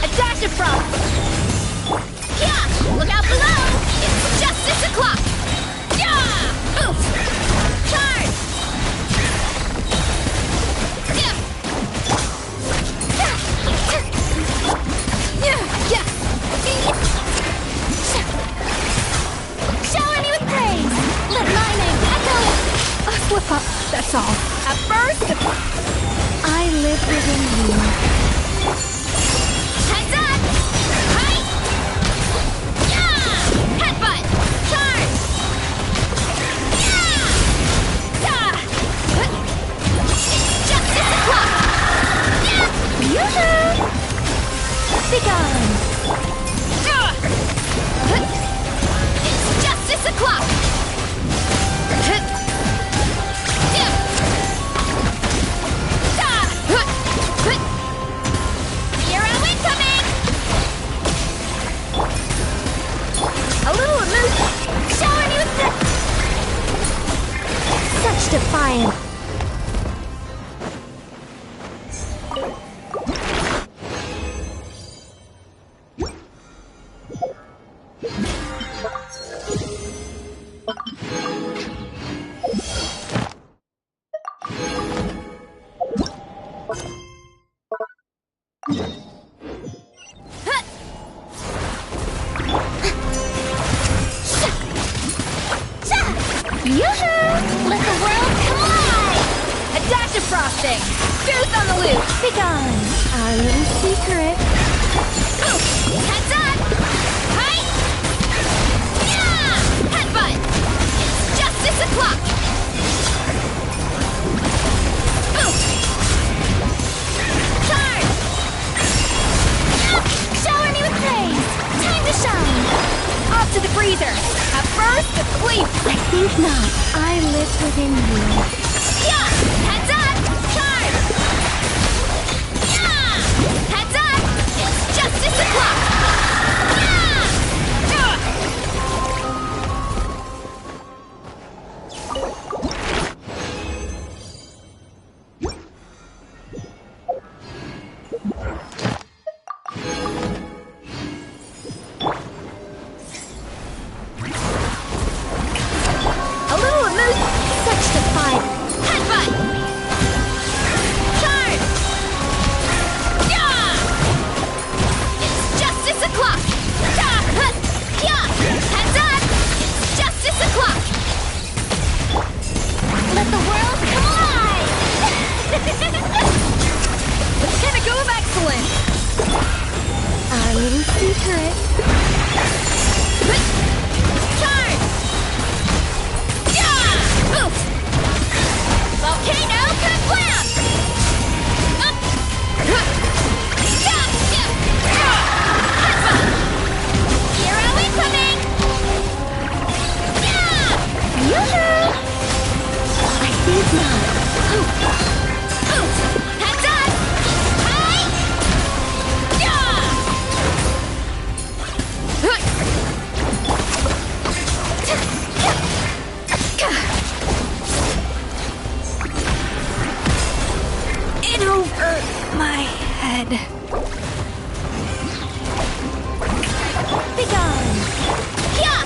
A dash of frost! Yeah! Look out below! It's justice o'clock! Yeah! Oof! Charge! Yeah! Yeah! Shower me with praise! Let my name echo! A slip up, that's all. At first, I live within you. Heads up! Right! Yeah! Headbutt! Charge! Yeah! It's justice o'clock! Yeah! Yoo-hoo! Begone! It's justice o'clock! A little loose. Shower me with such defiance. Let the world collide! A dash of frosting! Goose on the loose! Begone! Our little secret. Ooh! Heads up! Right! Yeah! Headbutt! It's justice o'clock! Ooh! Charge! Shower me with praise! Time to shine! Off to the freezer! At first, asleep! I think not. I live within you. Yeah! Heads up! Charge! Yeah! Heads up! It's justice o'clock! Such defiance. Headbutt! Charge! Yeah! It's justice o'clock! Yeah! Heads up! It's justice o'clock! Let the world collide! The pinnacle of excellence! Our little secret. Charge! Volcano Kablam! Hero incoming! Yoo-hoo! I think not. Heads up! Hi! In over my head. Begone! Yeah!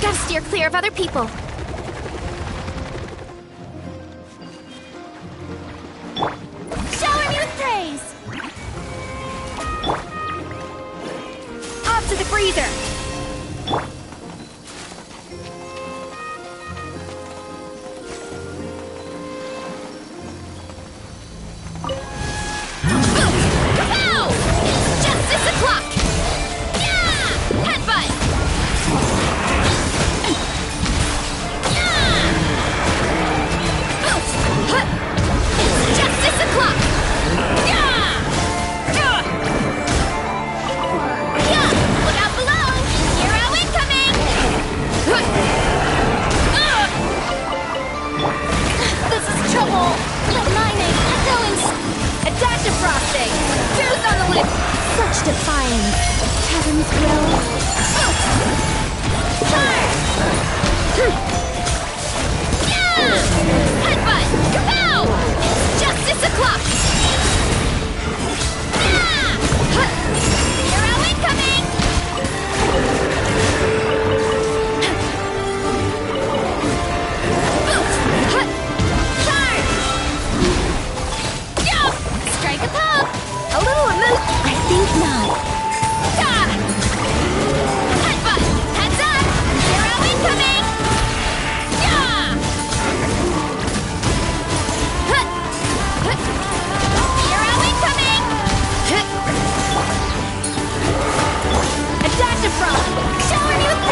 Gotta steer clear of other people. freezer! Kapow! It's justice o'clock! Yeah! Headbutt! Yeah! It's justice o'clock! Yeah! Yeah! Look out below! Hero incoming! This is trouble! Let lightning echoing! A dash of frosting! Juice on the lip! Such defiance! Heaven's will! Charge! Yeah! Headbutt! Kapow! It's justice o'clock! Yeah! Hero incoming! Charge! Yeah! Strike a pop! A little emotion. I think not. Ah! Headbutt! Heads up! Hero incoming! Yeah! Hero incoming! A dash of frog! Shower me with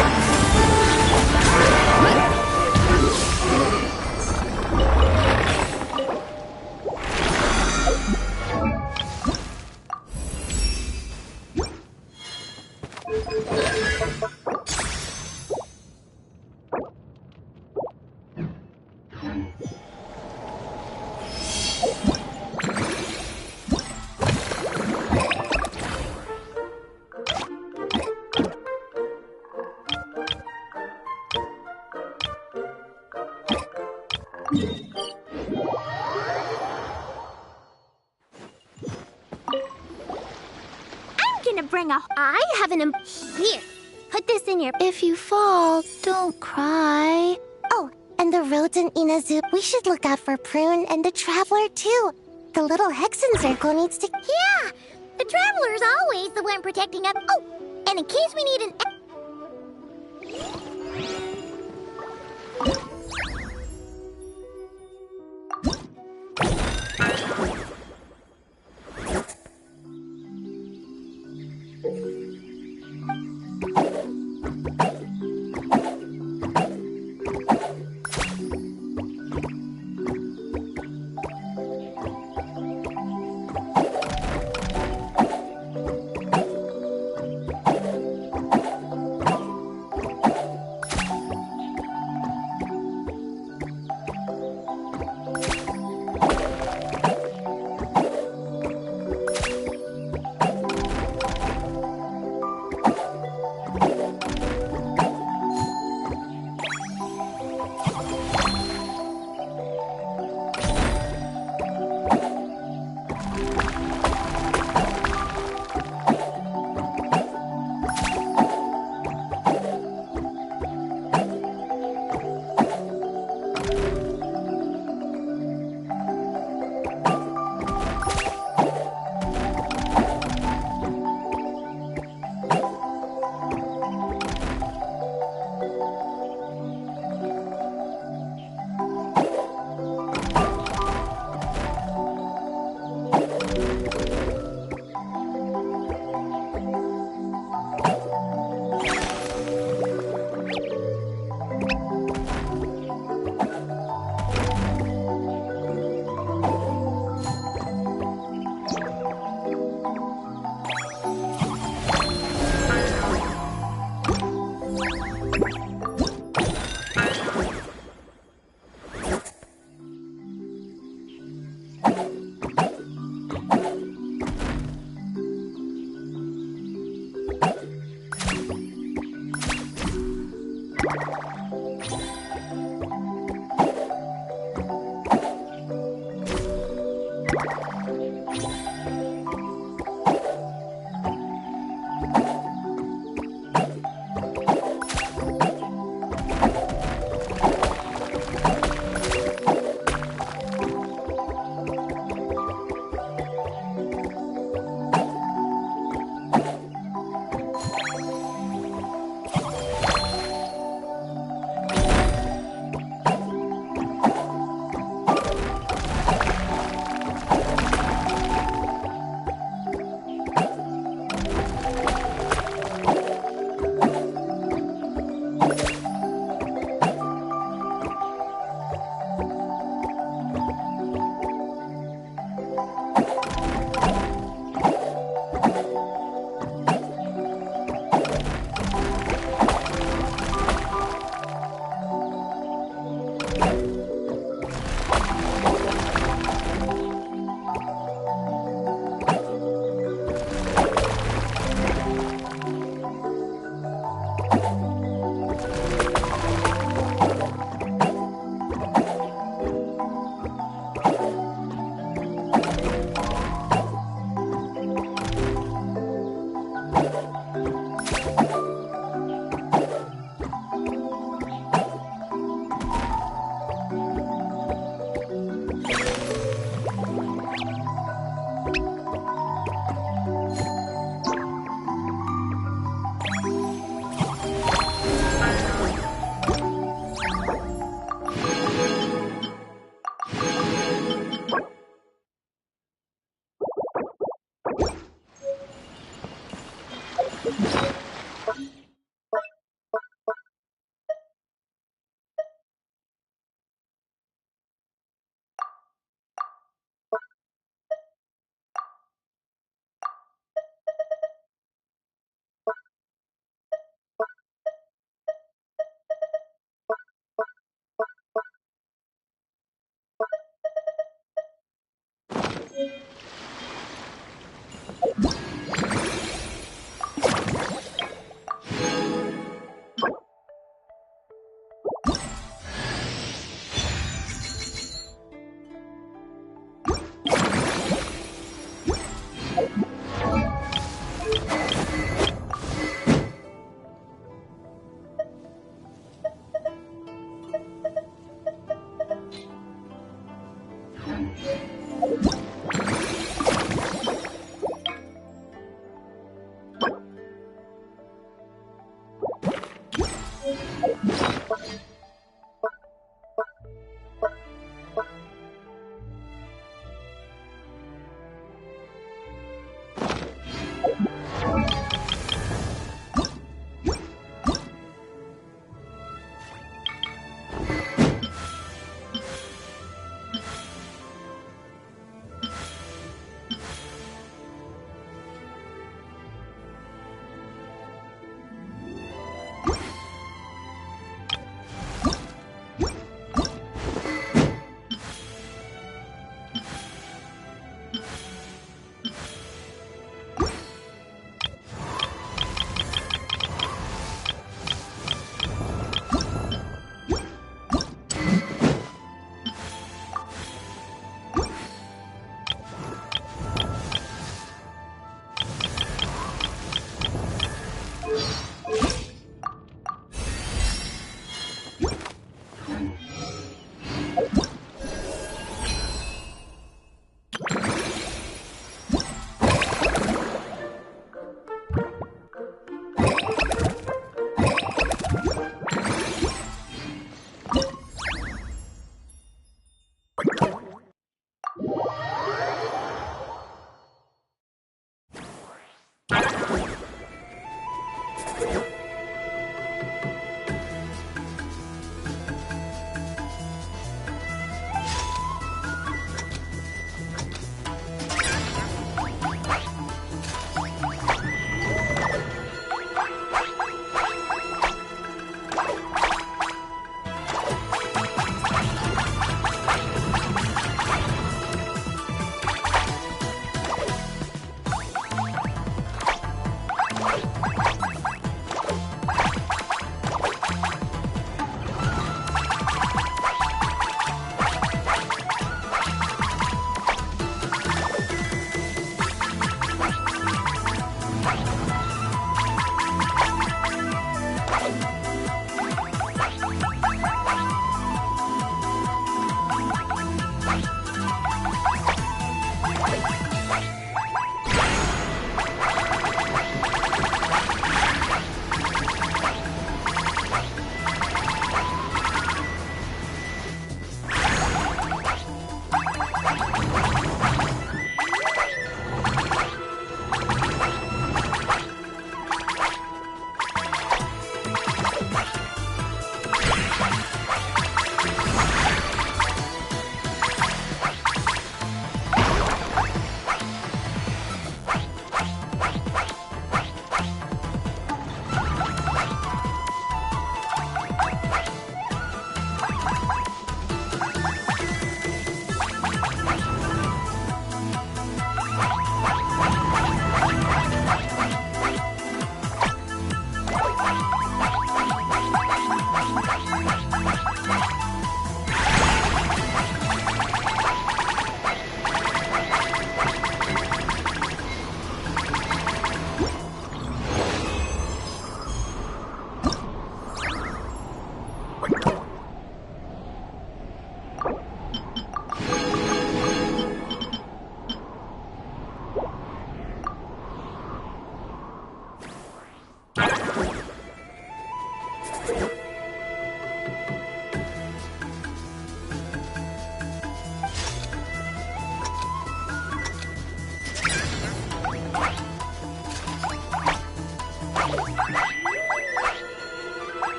I have an Here, put this in your... If you fall, don't cry. Oh, and the roads in Inazu, we should look out for Prune and the Traveler, too. The little Hexen circle needs to... Yeah, the Traveler's always the one protecting us. Oh, and in case we need an...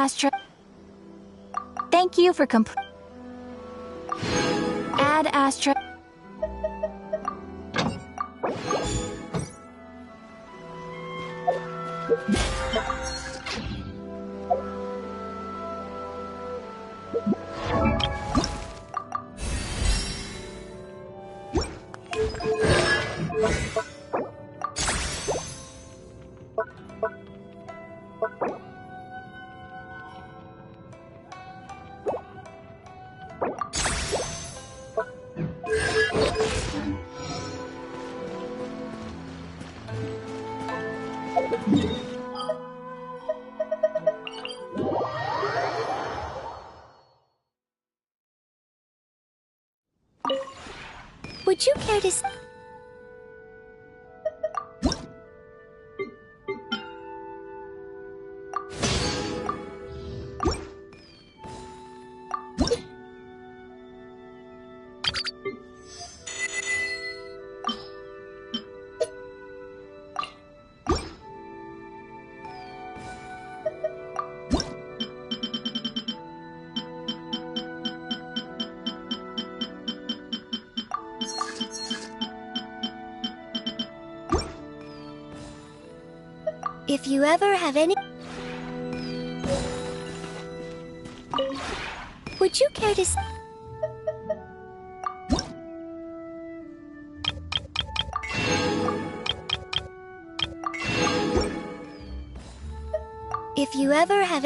Astra. Thank you for Add Astra. Would you care to... If you ever have any... Would you care to... If you ever have...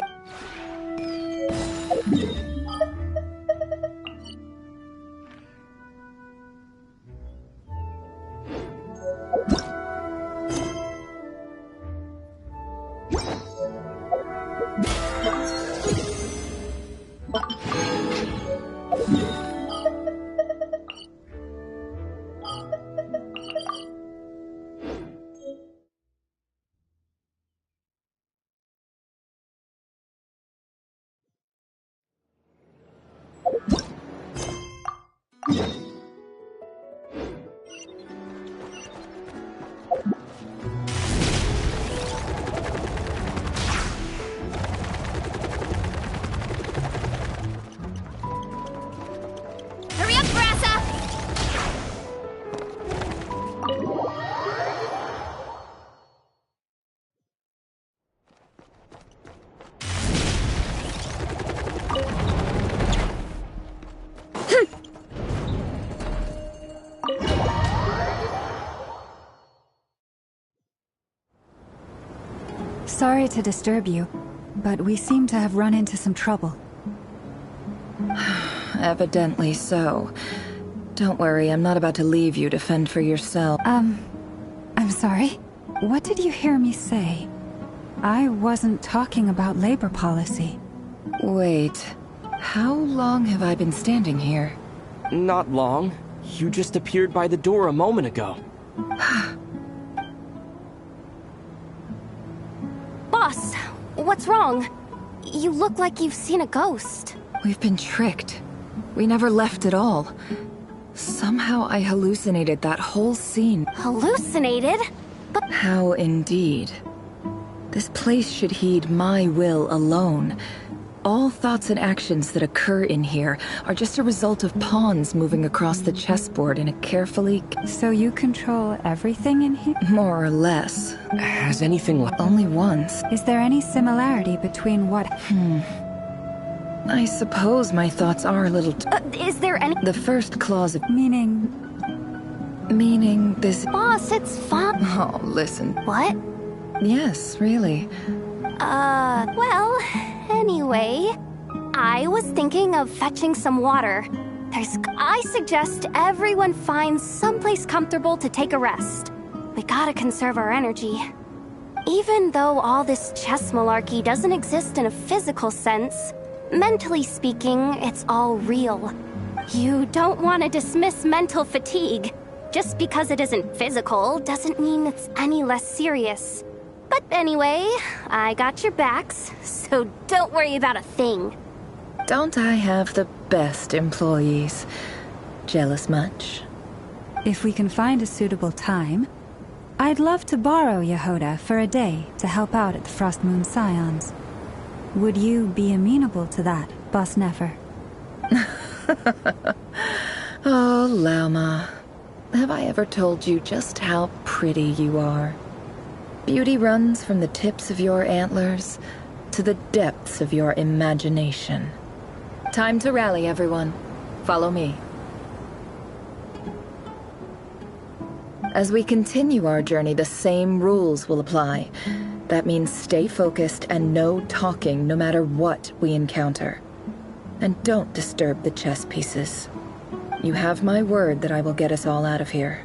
Hurry up, Brassa! Sorry to disturb you, but we seem to have run into some trouble. Evidently so. Don't worry, I'm not about to leave you to fend for yourself. I'm sorry? What did you hear me say? I wasn't talking about labor policy. Wait, how long have I been standing here? Not long. You just appeared by the door a moment ago. Boss, what's wrong? You look like you've seen a ghost. We've been tricked. We never left at all. Somehow I hallucinated that whole scene. Hallucinated? But How indeed. This place should heed my will alone. All thoughts and actions that occur in here are just a result of pawns moving across the chessboard in a carefully... So you control everything in here? More or less. Has anything Only once. Is there any similarity between what... I suppose my thoughts are a little... is there any... The first clause of... Meaning... Meaning this... Boss, it's fun. Oh, listen. What? Yes, really. Well, anyway, I was thinking of fetching some water. I suggest everyone finds someplace comfortable to take a rest. We gotta conserve our energy. Even though all this chess malarkey doesn't exist in a physical sense, mentally speaking, it's all real. You don't want to dismiss mental fatigue. Just because it isn't physical doesn't mean it's any less serious. But anyway, I got your backs, so don't worry about a thing. Don't I have the best employees? Jealous much? If we can find a suitable time, I'd love to borrow Yehoda for a day to help out at the Frost Moon Scions. Would you be amenable to that, Boss Nefer? Oh, Lauma. Have I ever told you just how pretty you are? Beauty runs from the tips of your antlers to the depths of your imagination. Time to rally, everyone. Follow me. As we continue our journey, the same rules will apply. That means stay focused and no talking no matter what we encounter. And don't disturb the chess pieces. You have my word that I will get us all out of here.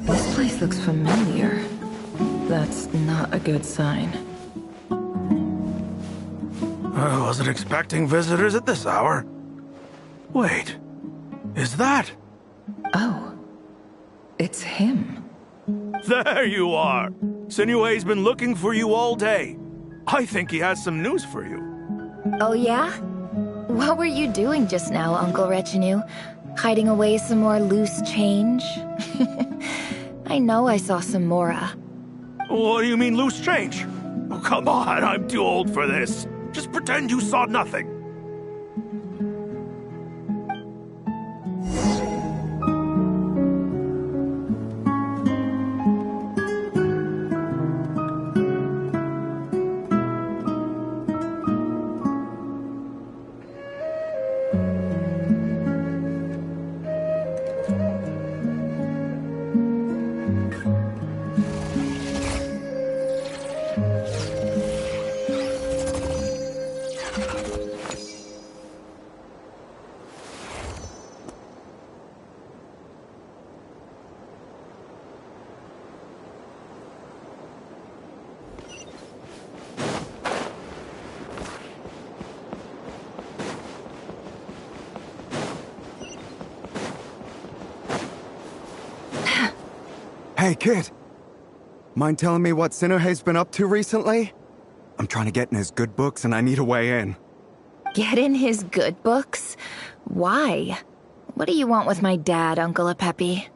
This place looks familiar. That's not a good sign. I wasn't expecting visitors at this hour. Wait, is that? Oh, it's him. There you are! Sinue's been looking for you all day. I think he has some news for you. Oh yeah? What were you doing just now, Uncle Retinue? Hiding away some more loose change? I know I saw some Mora. What do you mean loose change? Oh, come on, I'm too old for this. Just pretend you saw nothing. Hey, kid. Mind telling me what Sinuhe's been up to recently? I'm trying to get in his good books and I need a way in. Get in his good books? Why? What do you want with my dad, Uncle Apepi?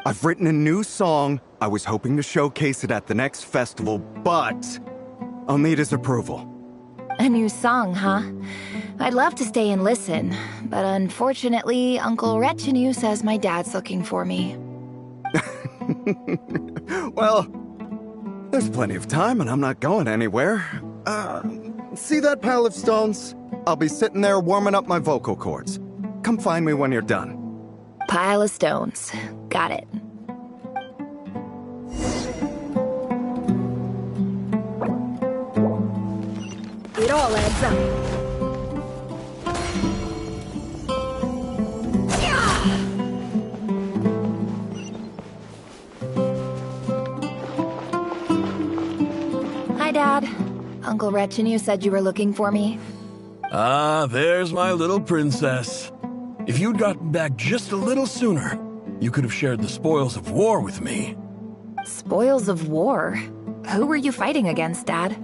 I've written a new song. I was hoping to showcase it at the next festival, but I'll need his approval. A new song, huh? I'd love to stay and listen, but unfortunately, Uncle Retinue says my dad's looking for me. Well, there's plenty of time and I'm not going anywhere. See that pile of stones? I'll be sitting there warming up my vocal cords. Come find me when you're done. Pile of stones. Got it. It all adds up. Hi, Dad. Uncle Retinue said you were looking for me. Ah, there's my little princess. If you'd gotten back just a little sooner, you could have shared the spoils of war with me. Spoils of war? Who were you fighting against, Dad?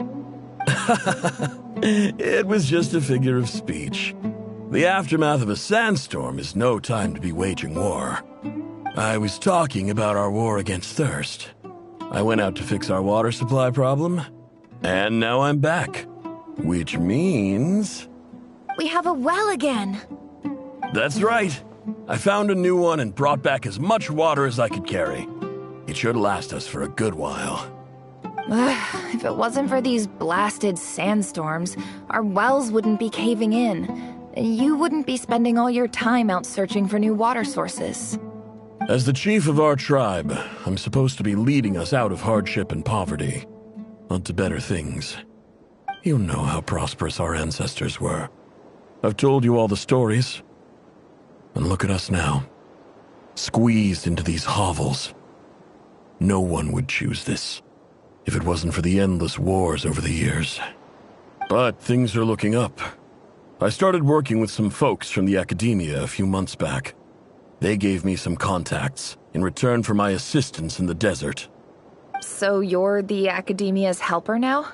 It was just a figure of speech. The aftermath of a sandstorm is no time to be waging war. I was talking about our war against thirst. I went out to fix our water supply problem, and now I'm back. Which means... We have a well again! That's right. I found a new one and brought back as much water as I could carry. It should last us for a good while. If it wasn't for these blasted sandstorms, our wells wouldn't be caving in. You wouldn't be spending all your time out searching for new water sources. As the chief of our tribe, I'm supposed to be leading us out of hardship and poverty, onto better things. You know how prosperous our ancestors were. I've told you all the stories. And look at us now, squeezed into these hovels. No one would choose this, if it wasn't for the endless wars over the years. But things are looking up. I started working with some folks from the academia a few months back. They gave me some contacts in return for my assistance in the desert. So you're the Academia's helper now?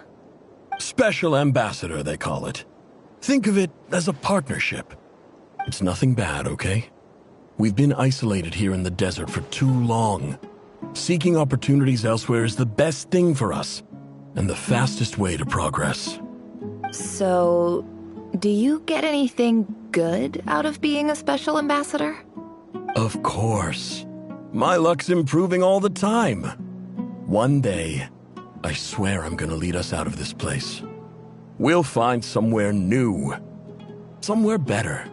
Special ambassador, they call it. Think of it as a partnership. It's nothing bad, okay? We've been isolated here in the desert for too long. Seeking opportunities elsewhere is the best thing for us, and the fastest way to progress. So, do you get anything good out of being a special ambassador? Of course. My luck's improving all the time. One day, I swear I'm gonna lead us out of this place. We'll find somewhere new. Somewhere better.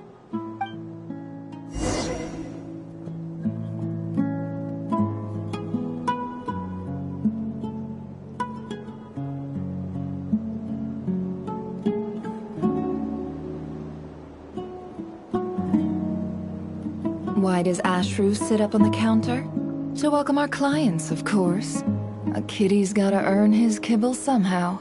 Why does Ashru sit up on the counter? To welcome our clients, of course. A kitty's gotta earn his kibble somehow.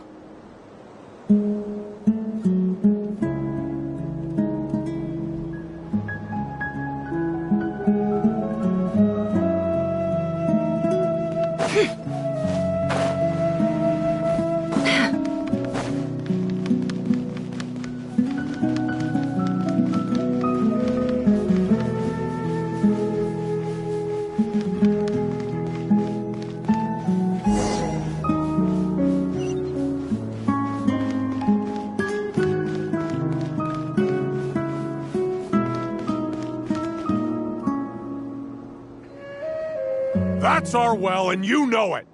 That's our well, and you know it!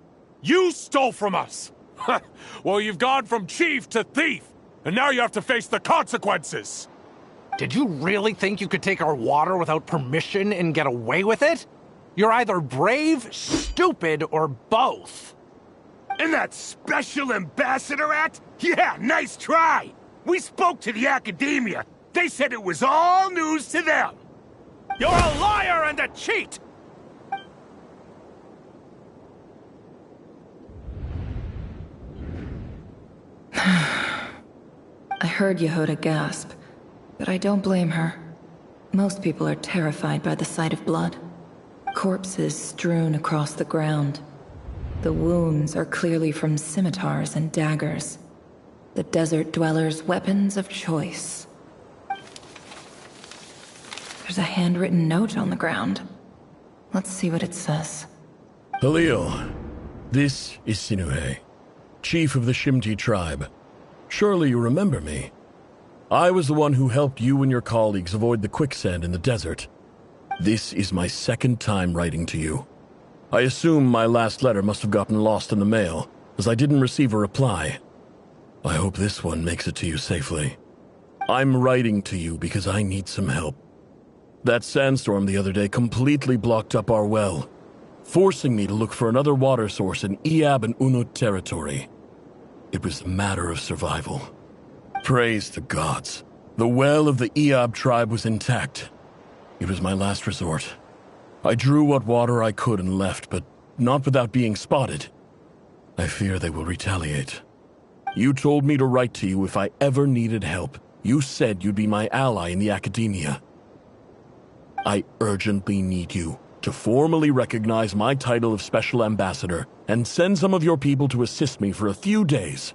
You stole from us! Well, you've gone from chief to thief, and now you have to face the consequences! Did you really think you could take our water without permission and get away with it? You're either brave, stupid, or both. And that Special Ambassador Act? Yeah, nice try! We spoke to the Academia. They said it was all news to them. You're a liar and a cheat! I heard Yehuda gasp, but I don't blame her. Most people are terrified by the sight of blood. Corpses strewn across the ground. The wounds are clearly from scimitars and daggers. The desert dwellers' weapons of choice. There's a handwritten note on the ground. Let's see what it says. Halil, this is Sinuhe, chief of the Shimti tribe. Surely you remember me. I was the one who helped you and your colleagues avoid the quicksand in the desert. This is my second time writing to you. I assume my last letter must have gotten lost in the mail, as I didn't receive a reply. I hope this one makes it to you safely. I'm writing to you because I need some help. That sandstorm the other day completely blocked up our well, forcing me to look for another water source in Iab and Unut territory. It was a matter of survival. Praise the gods. The well of the Iab tribe was intact. It was my last resort. I drew what water I could and left, but not without being spotted. I fear they will retaliate. You told me to write to you if I ever needed help. You said you'd be my ally in the Academia. I urgently need you to formally recognize my title of Special Ambassador and send some of your people to assist me for a few days.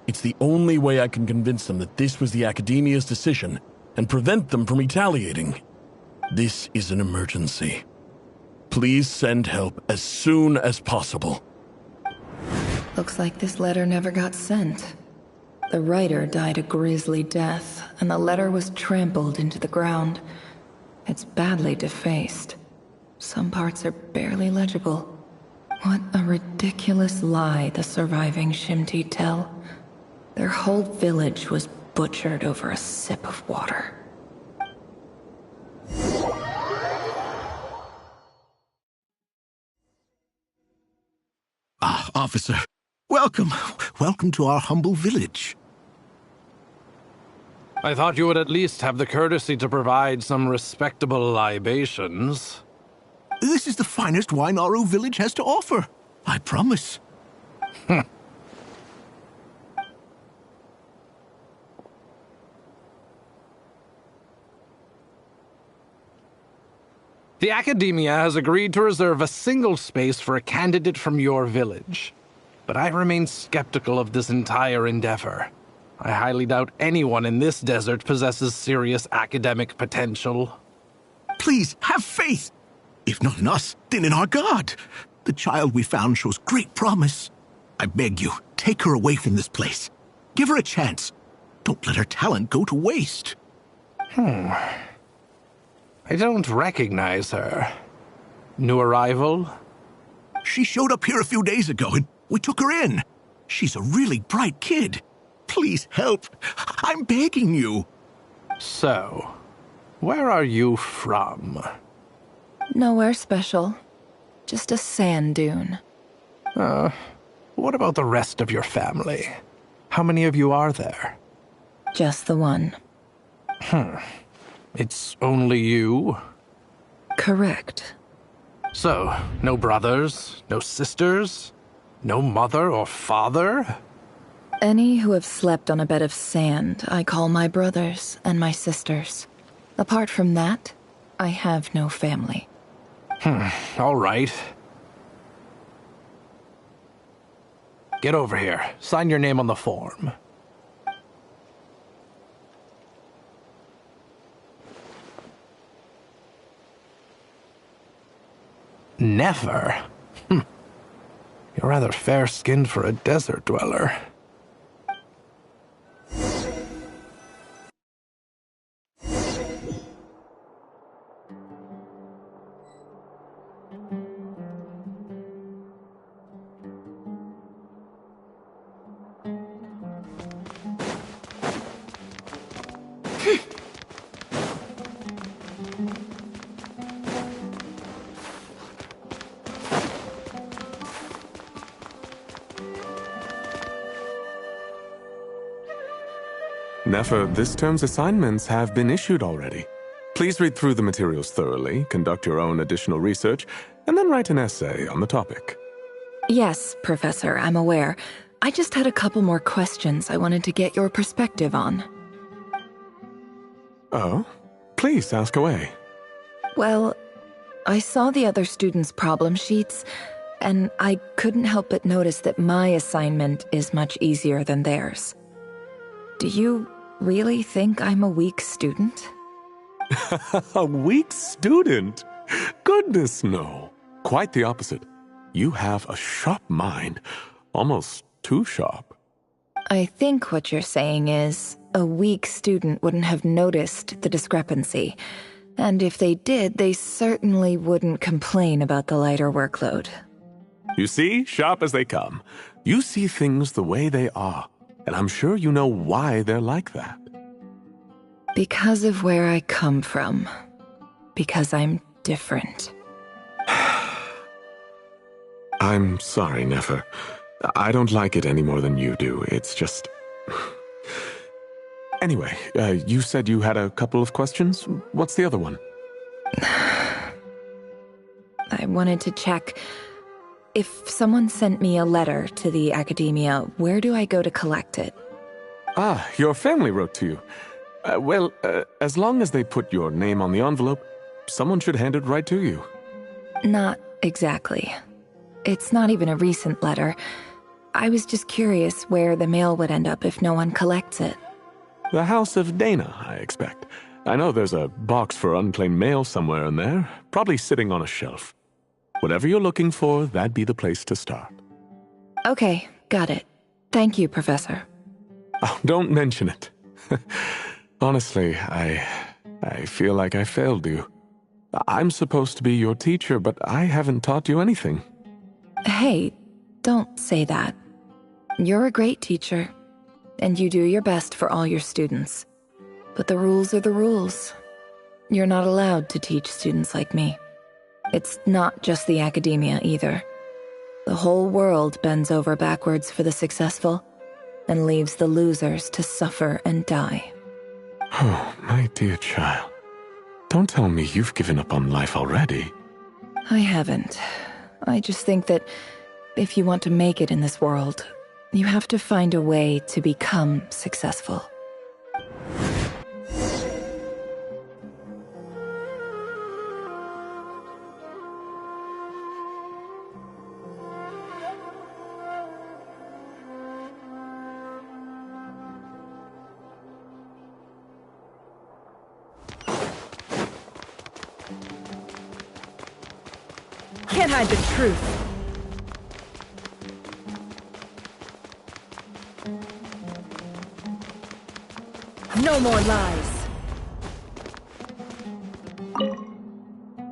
It's the only way I can convince them that this was the Academia's decision and prevent them from retaliating. This is an emergency. Please send help as soon as possible. Looks like this letter never got sent. The writer died a grisly death, and the letter was trampled into the ground. It's badly defaced. Some parts are barely legible. What a ridiculous lie the surviving Shimti tell. Their whole village was butchered over a sip of water. Ah, officer. Welcome. Welcome to our humble village. I thought you would at least have the courtesy to provide some respectable libations. This is the finest wine Aru village has to offer. I promise. The Academia has agreed to reserve a single space for a candidate from your village. But I remain skeptical of this entire endeavor. I highly doubt anyone in this desert possesses serious academic potential. Please, have faith. If not in us, then in our god. The child we found shows great promise. I beg you, take her away from this place. Give her a chance. Don't let her talent go to waste. I don't recognize her. New arrival? She showed up here a few days ago and we took her in. She's a really bright kid. Please help. I'm begging you. So, where are you from? Nowhere special. Just a sand dune. What about the rest of your family? How many of you are there? Just the one. It's only you? Correct. So, no brothers, no sisters, no mother or father? Any who have slept on a bed of sand, I call my brothers and my sisters. Apart from that, I have no family. All right. Get over here. Sign your name on the form. Never? You're rather fair-skinned for a desert dweller. Nefer, this term's assignments have been issued already. Please read through the materials thoroughly, conduct your own additional research, and then write an essay on the topic. Yes, Professor, I'm aware. I just had a couple more questions I wanted to get your perspective on. Oh? Please, ask away. Well, I saw the other students' problem sheets, and I couldn't help but notice that my assignment is much easier than theirs. Do you really think I'm a weak student? A weak student? Goodness, no. Quite the opposite. You have a sharp mind. Almost too sharp. I think what you're saying is, a weak student wouldn't have noticed the discrepancy. And if they did, they certainly wouldn't complain about the lighter workload. You see, sharp as they come. You see things the way they are. And I'm sure you know why they're like that. Because of where I come from. Because I'm different. I'm sorry, Nefer. I don't like it any more than you do. It's just... Anyway, you said you had a couple of questions. What's the other one? I wanted to check... If someone sent me a letter to the Academia, where do I go to collect it? Ah, your family wrote to you. Well, as long as they put your name on the envelope, someone should hand it right to you. Not exactly. It's not even a recent letter. I was just curious where the mail would end up if no one collects it. The House of Dana, I expect. I know there's a box for unclaimed mail somewhere in there, probably sitting on a shelf. Whatever you're looking for, that'd be the place to start. Okay, got it. Thank you, Professor. Oh, don't mention it. Honestly, I feel like I failed you. I'm supposed to be your teacher, but I haven't taught you anything. Hey, don't say that. You're a great teacher, and you do your best for all your students. But the rules are the rules. You're not allowed to teach students like me. It's not just the Academia, either. The whole world bends over backwards for the successful, and leaves the losers to suffer and die. Oh, my dear child. Don't tell me you've given up on life already. I haven't. I just think that if you want to make it in this world, you have to find a way to become successful. can't hide the truth. No more lies.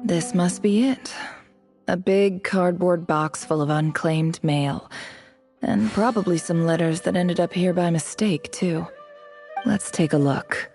This must be it. A big cardboard box full of unclaimed mail. And probably some letters that ended up here by mistake, too. Let's take a look.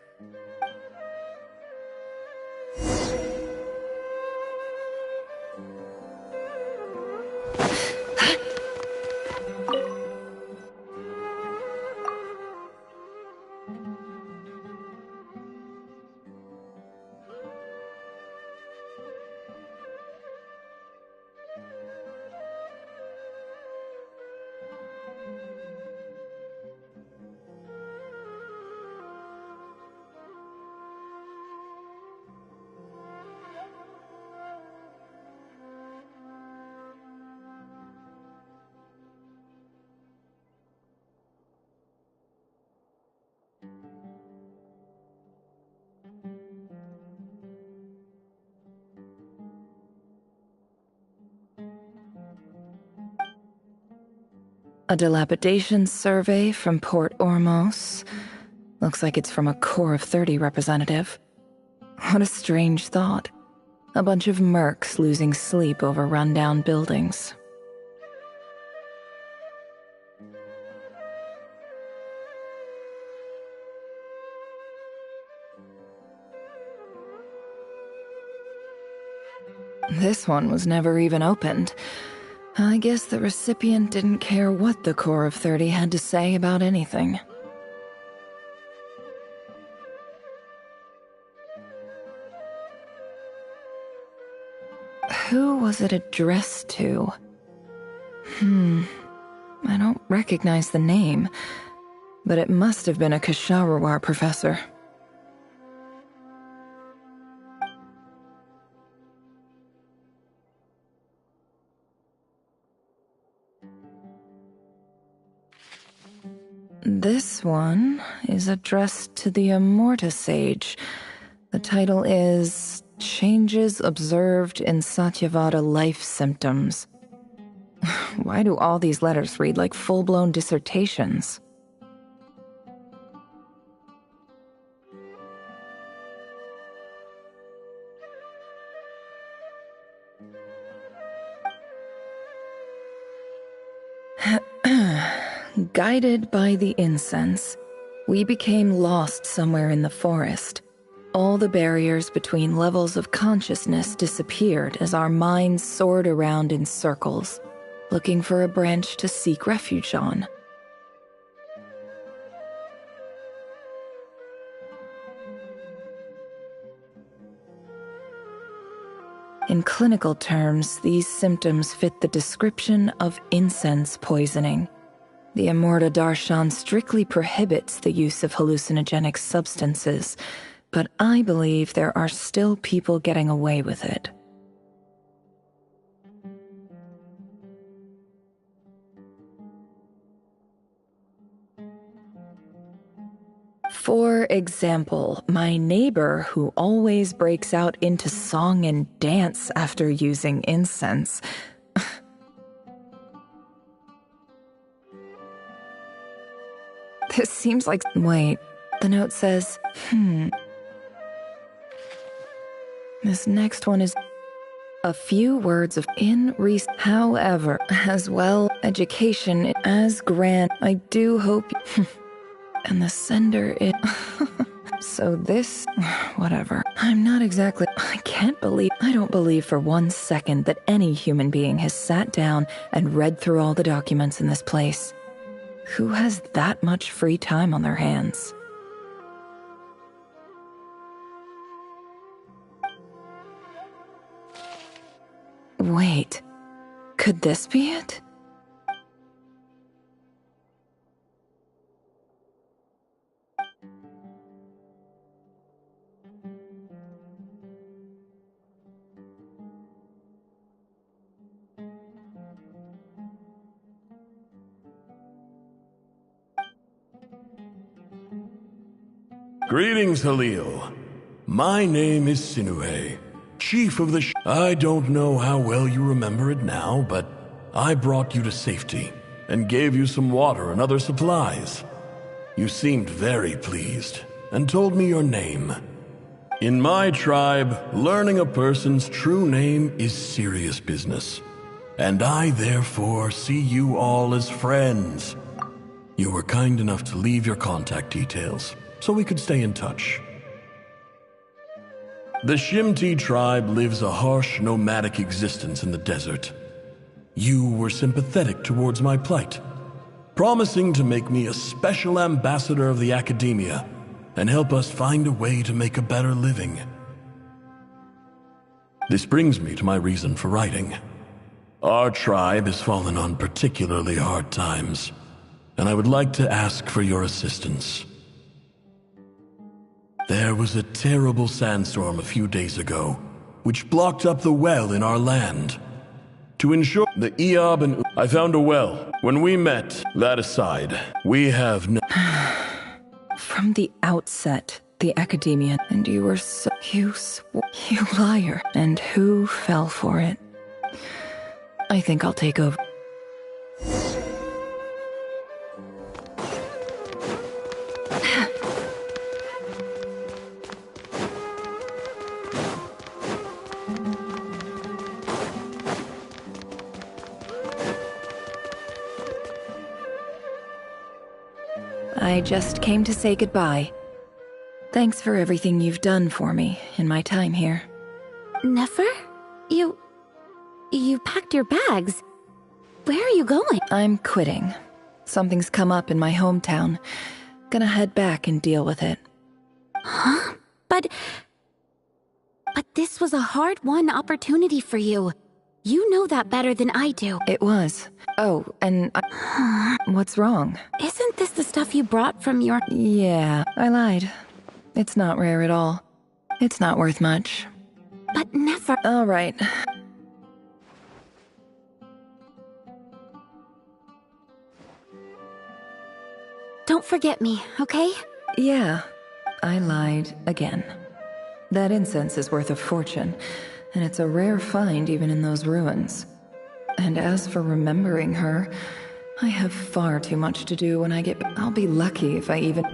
A dilapidation survey from Port Ormos. Looks like it's from a Corps of 30 representative. What a strange thought. A bunch of mercs losing sleep over rundown buildings. This one was never even opened. I guess the recipient didn't care what the Corps of 30 had to say about anything. Who was it addressed to? I don't recognize the name, but it must have been a Kasharawar professor. This one is addressed to the Immorta Sage. The title is Changes Observed in Satyavada Life Symptoms. Why do all these letters read like full-blown dissertations? Guided by the incense, we became lost somewhere in the forest. All the barriers between levels of consciousness disappeared as our minds soared around in circles, looking for a branch to seek refuge on. In clinical terms, these symptoms fit the description of incense poisoning. The Immorta Darshan strictly prohibits the use of hallucinogenic substances, but I believe there are still people getting away with it. For example, my neighbor who always breaks out into song and dance after using incense. This seems like... Wait, the note says, This next one is a few words of however, as well, education as grant. I do hope and the sender is so this, whatever. I don't believe for one second that any human being has sat down and read through all the documents in this place. Who has that much free time on their hands? Wait, could this be it? Greetings, Halil. My name is Sinuhe, chief of the I don't know how well you remember it now, but I brought you to safety and gave you some water and other supplies. You seemed very pleased and told me your name. In my tribe, learning a person's true name is serious business, and I therefore see you all as friends. You were kind enough to leave your contact details so we could stay in touch. The Shimti tribe lives a harsh, nomadic existence in the desert. You were sympathetic towards my plight, promising to make me a special ambassador of the academia and help us find a way to make a better living. This brings me to my reason for writing. Our tribe has fallen on particularly hard times, and I would like to ask for your assistance. There was a terrible sandstorm a few days ago, which blocked up the well in our land. To ensure the Eob and I found a well. When we met, that aside, we have no... From the outset, the academia, and you were so... You liar. And who fell for it? I think I'll take over. I just came to say goodbye. Thanks for everything you've done for me in my time here. Nefer? You packed your bags. Where are you going? I'm quitting. Something's come up in my hometown. Gonna head back and deal with it. Huh? But this was a hard-won opportunity for you. You know that better than I do. It was. Oh, and what's wrong? Isn't this the stuff you brought from your... Yeah, I lied. It's not rare at all. It's not worth much. But Nefer... All right. Don't forget me, okay? Yeah, I lied again. That incense is worth a fortune, and it's a rare find even in those ruins. And as for remembering her, I have far too much to do when I get back. I'll be lucky if I even...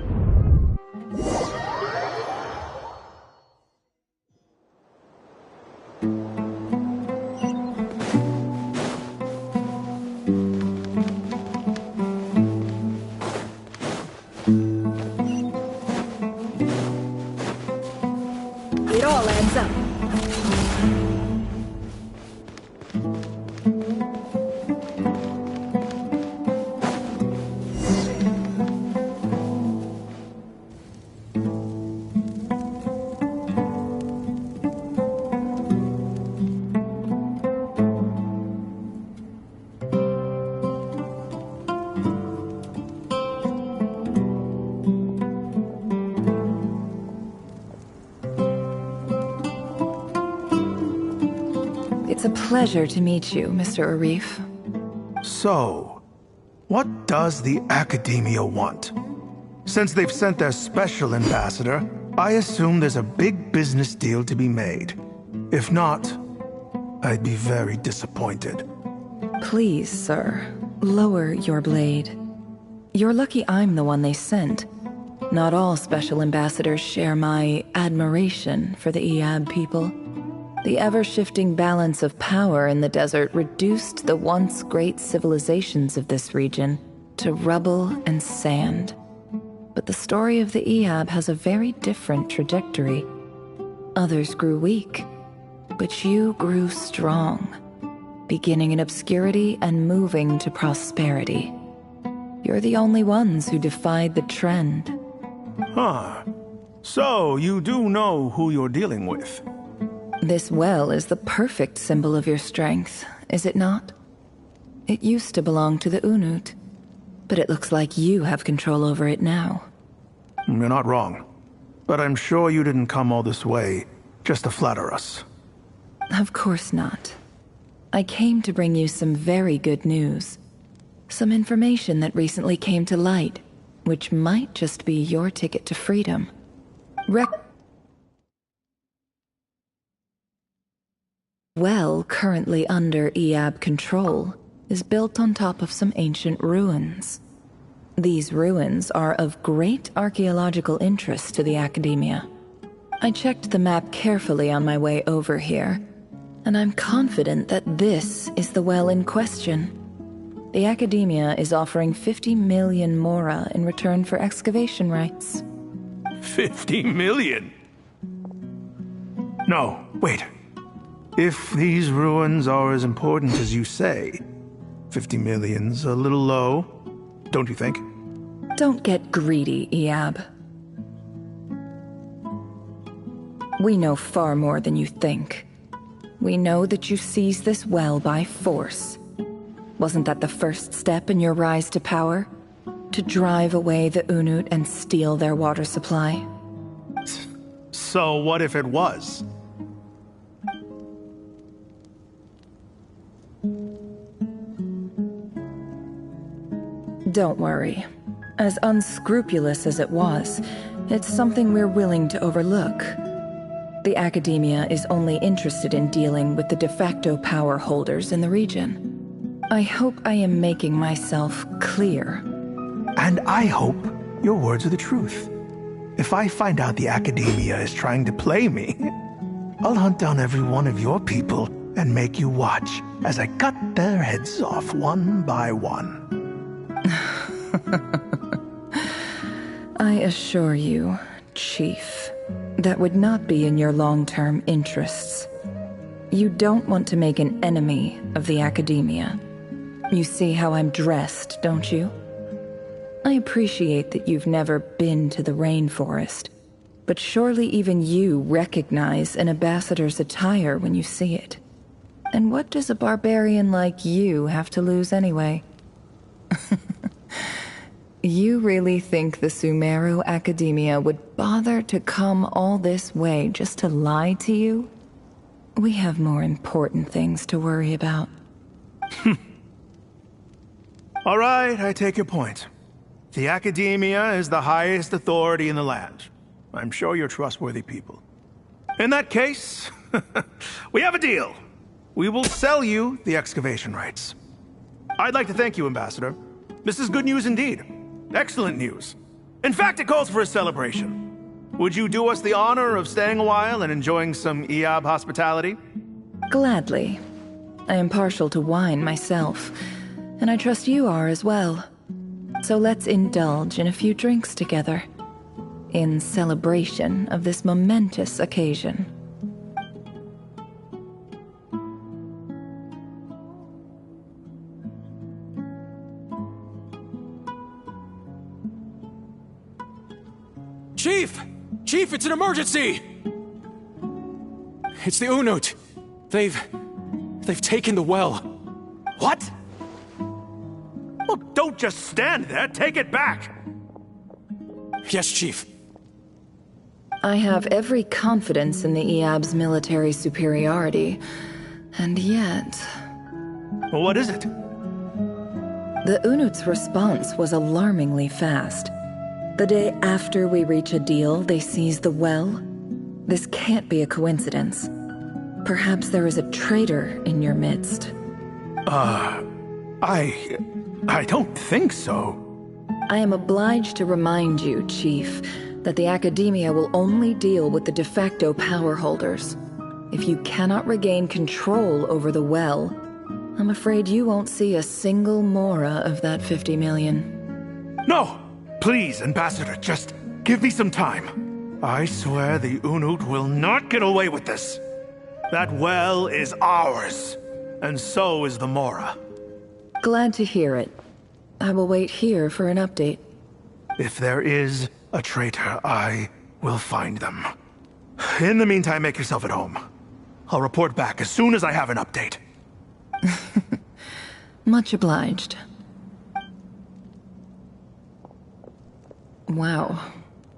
It all adds up. It's a pleasure to meet you, Mr. Arif. So, what does the Academia want? Since they've sent their special ambassador, I assume there's a big business deal to be made. If not, I'd be very disappointed. Please, sir, lower your blade. You're lucky I'm the one they sent. Not all special ambassadors share my admiration for the Eob people. The ever-shifting balance of power in the desert reduced the once great civilizations of this region to rubble and sand. But the story of the Eob has a very different trajectory. Others grew weak, but you grew strong, beginning in obscurity and moving to prosperity. You're the only ones who defied the trend. Huh. So, you do know who you're dealing with? This well is the perfect symbol of your strength, is it not? It used to belong to the Unut, but it looks like you have control over it now. You're not wrong. But I'm sure you didn't come all this way just to flatter us. Of course not. I came to bring you some very good news. Some information that recently came to light, which might just be your ticket to freedom. well currently under EAB control is built on top of some ancient ruins. These ruins are of great archaeological interest to the Academia. I checked the map carefully on my way over here, and I'm confident that this is the well in question. The Academia is offering 50 million mora in return for excavation rights. 50 million? No, wait. If these ruins are as important as you say, 50 million's a little low, don't you think? Don't get greedy, EAB. We know far more than you think. We know that you seized this well by force. Wasn't that the first step in your rise to power? To drive away the Unut and steal their water supply? So what if it was? Don't worry. As unscrupulous as it was, it's something we're willing to overlook. The Academia is only interested in dealing with the de facto power holders in the region. I hope I am making myself clear. And I hope your words are the truth. If I find out the Academia is trying to play me, I'll hunt down every one of your people and make you watch as I cut their heads off one by one. I assure you, Chief, that would not be in your long-term interests. You don't want to make an enemy of the Academia. You see how I'm dressed, don't you? I appreciate that you've never been to the rainforest, but surely even you recognize an ambassador's attire when you see it. And what does a barbarian like you have to lose anyway? You really think the Sumeru Academia would bother to come all this way just to lie to you? We have more important things to worry about. All right, I take your point. The Academia is the highest authority in the land. I'm sure you're trustworthy people. In that case, we have a deal. We will sell you the excavation rights. I'd like to thank you, Ambassador. This is good news indeed. Excellent news. In fact, it calls for a celebration. Would you do us the honor of staying a while and enjoying some EAB hospitality? Gladly. I am partial to wine myself, and I trust you are as well. So let's indulge in a few drinks together, in celebration of this momentous occasion. Chief! Chief, it's an emergency! It's the Unut. They've taken the well. What? Well, don't just stand there. Take it back. Yes, Chief. I have every confidence in the EAB's military superiority, and yet... Well, what is it? The Unut's response was alarmingly fast. The day after we reach a deal, they seize the well. This can't be a coincidence. Perhaps there is a traitor in your midst. I don't think so. I am obliged to remind you, Chief, that the Academia will only deal with the de facto power holders. If you cannot regain control over the well, I'm afraid you won't see a single mora of that 50 million. No! Please, Ambassador, just give me some time. I swear the Unut will not get away with this. That well is ours, and so is the Mora. Glad to hear it. I will wait here for an update. If there is a traitor, I will find them. In the meantime, make yourself at home. I'll report back as soon as I have an update. Much obliged. Wow.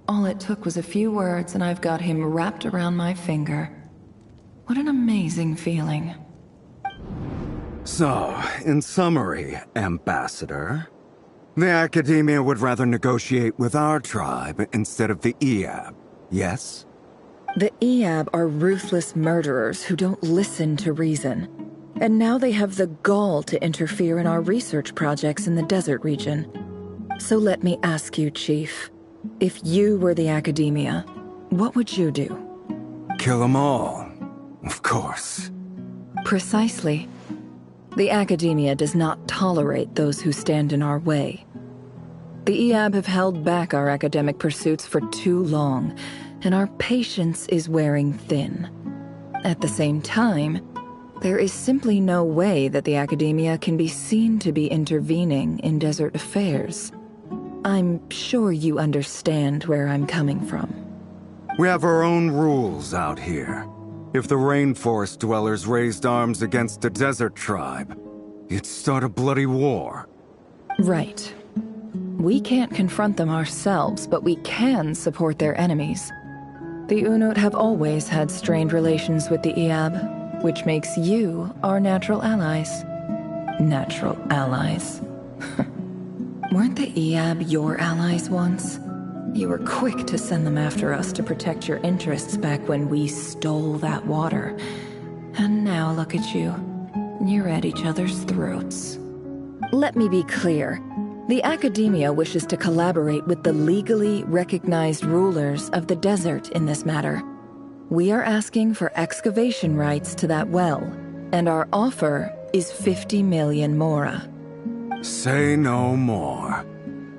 All it took was a few words and I've got him wrapped around my finger. What an amazing feeling. So, in summary, Ambassador, the Academia would rather negotiate with our tribe instead of the EAB, yes? The Eab are ruthless murderers who don't listen to reason. And now they have the gall to interfere in our research projects in the desert region. So let me ask you, Chief. If you were the Academia, what would you do? Kill them all. Of course. Precisely. The Academia does not tolerate those who stand in our way. The Eab have held back our academic pursuits for too long, and our patience is wearing thin. At the same time, there is simply no way that the Academia can be seen to be intervening in desert affairs. I'm sure you understand where I'm coming from. We have our own rules out here. If the rainforest dwellers raised arms against a desert tribe, you'd start a bloody war. Right. We can't confront them ourselves, but we can support their enemies. The Unut have always had strained relations with the Eab, which makes you our natural allies. Natural allies. Weren't the Eab your allies once? You were quick to send them after us to protect your interests back when we stole that water. And now look at you. You're at each other's throats. Let me be clear. The Academia wishes to collaborate with the legally recognized rulers of the desert in this matter. We are asking for excavation rights to that well, and our offer is 50 million mora. Say no more.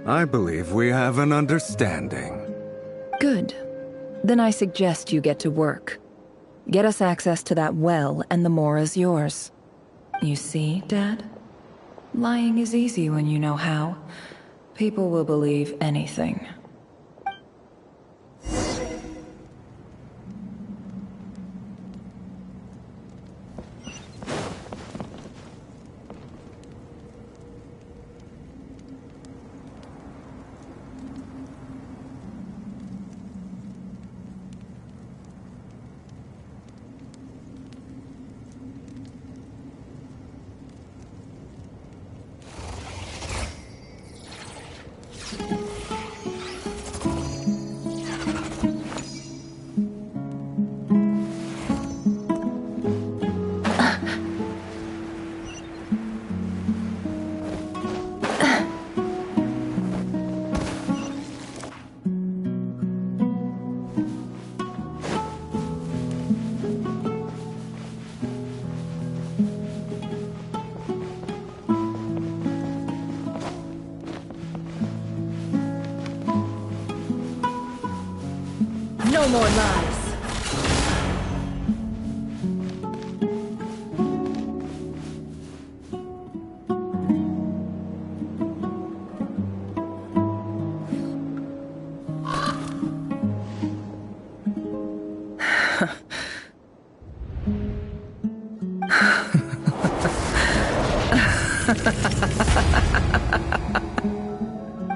I believe we have an understanding. Good. Then I suggest you get to work. Get us access to that well, and the mora's yours. You see, Dad? Lying is easy when you know how. People will believe anything. No more lies.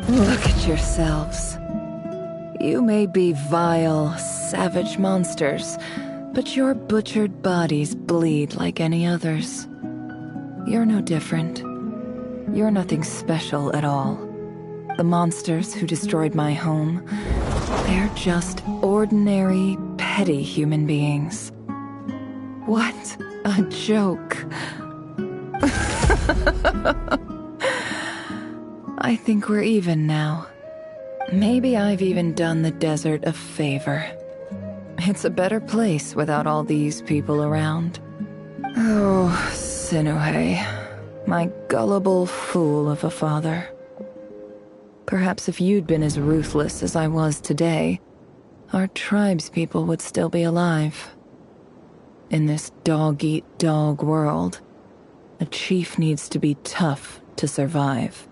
Look at yourselves. You may be vile, savage monsters, but your butchered bodies bleed like any others. You're no different. You're nothing special at all. The monsters who destroyed my home, they're just ordinary, petty human beings. What a joke. I think we're even now. Maybe I've even done the desert a favor. It's a better place without all these people around. Oh, Sinuhe, my gullible fool of a father. Perhaps if you'd been as ruthless as I was today, our tribespeople would still be alive. In this dog-eat-dog world, a chief needs to be tough to survive.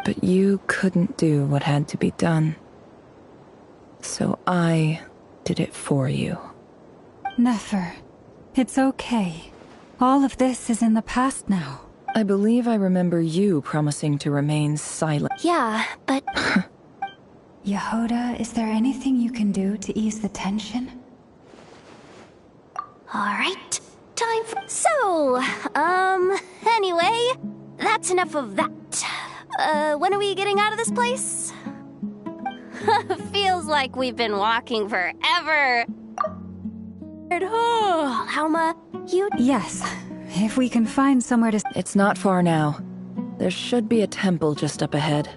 But you couldn't do what had to be done. So I did it for you. Nefer, it's okay. All of this is in the past now. I believe I remember you promising to remain silent. Yeah, but... Yehoda, is there anything you can do to ease the tension? Alright, time for... So, anyway, that's enough of that. When are we getting out of this place? Feels like we've been walking forever. Oh, Alma, you... Yes, if we can find somewhere to... It's not far now. There should be a temple just up ahead.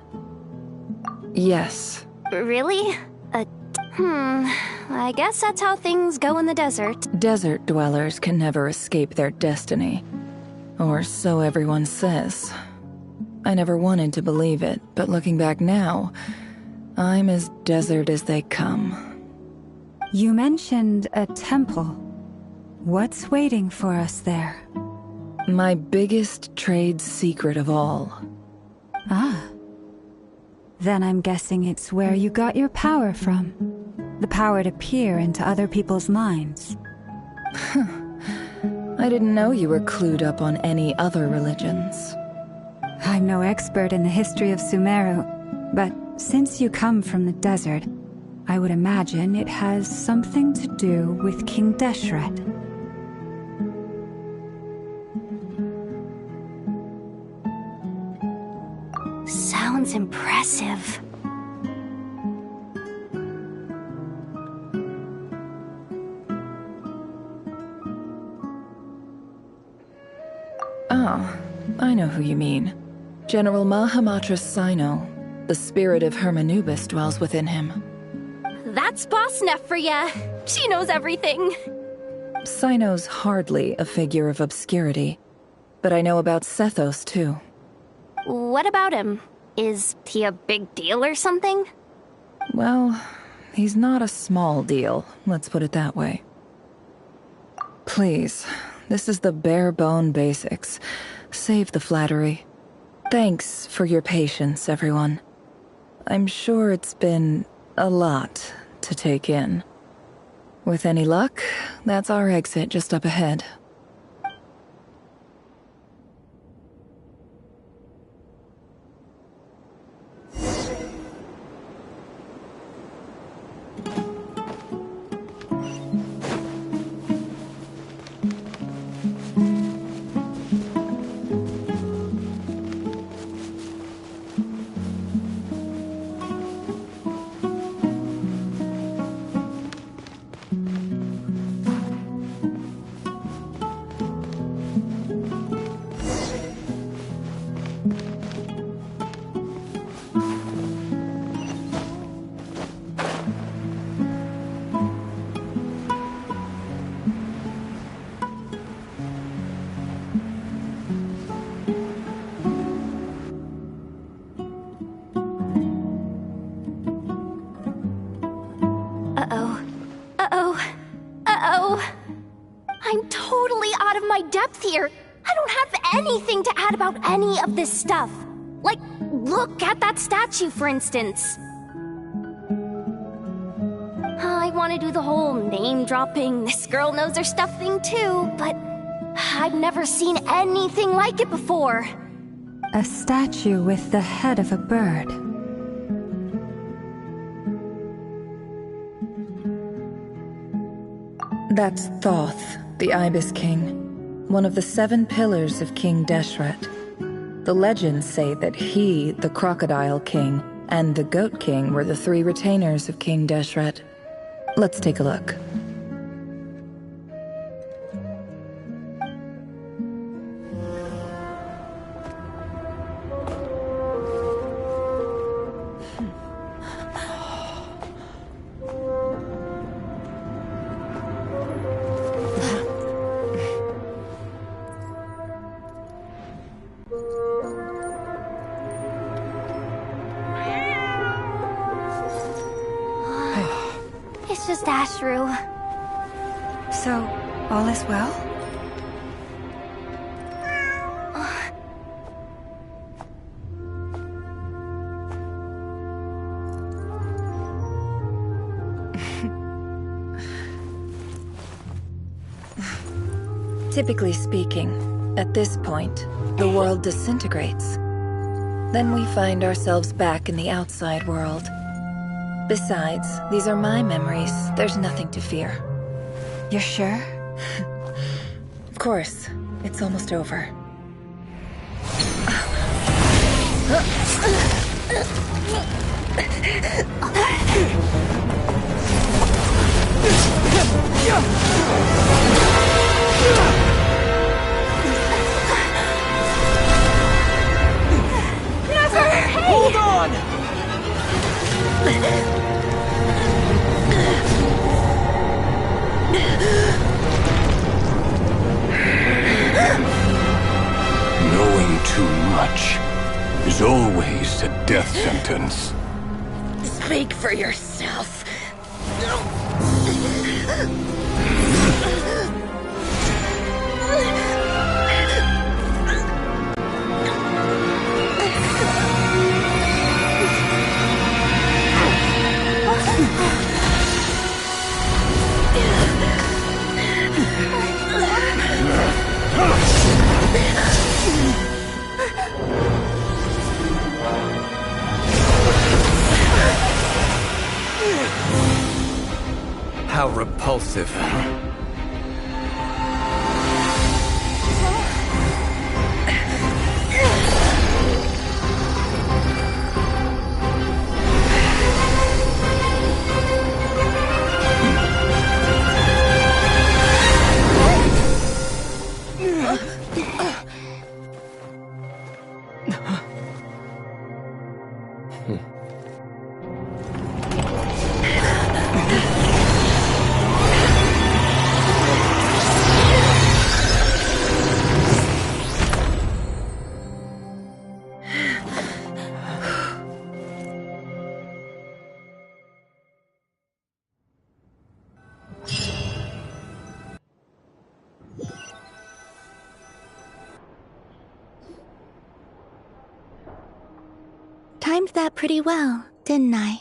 Yes. Really? I guess that's how things go in the desert. Desert dwellers can never escape their destiny. Or so everyone says. I never wanted to believe it, but looking back now, I'm as desert as they come. You mentioned a temple. What's waiting for us there? My biggest trade secret of all. Ah. Then I'm guessing it's where you got your power from. The power to peer into other people's minds. I didn't know you were clued up on any other religions. I'm no expert in the history of Sumeru, but since you come from the desert, I would imagine it has something to do with King Deshret. Sounds impressive. Oh, I know who you mean. General Mahamatra Sino. The spirit of Hermanubis dwells within him. That's Boss Neff for ya. She knows everything. Sino's hardly a figure of obscurity, but I know about Sethos too. What about him? Is he a big deal or something? Well, he's not a small deal, let's put it that way. Please, this is the bare-bone basics. Save the flattery. Thanks for your patience, everyone. I'm sure it's been a lot to take in. With any luck, that's our exit just up ahead. I'm totally out of my depth here. I don't have anything to add about any of this stuff. Like, look at that statue, for instance. I want to do the whole name-dropping, this girl knows her stuff thing too, but I've never seen anything like it before. A statue with the head of a bird. That's Thoth, the Ibis King, one of the 7 pillars of King Deshret. The legends say that he, the Crocodile King, and the Goat King were the 3 retainers of King Deshret. Let's take a look. It's just Ashru. So, all is well? Typically speaking, at this point, the world disintegrates. Then we find ourselves back in the outside world. Besides, these are my memories. There's nothing to fear. You're sure? Of course. It's almost over. Hold on! Knowing too much is always a death sentence. Speak for yourself. How repulsive. Timed that pretty well, didn't I?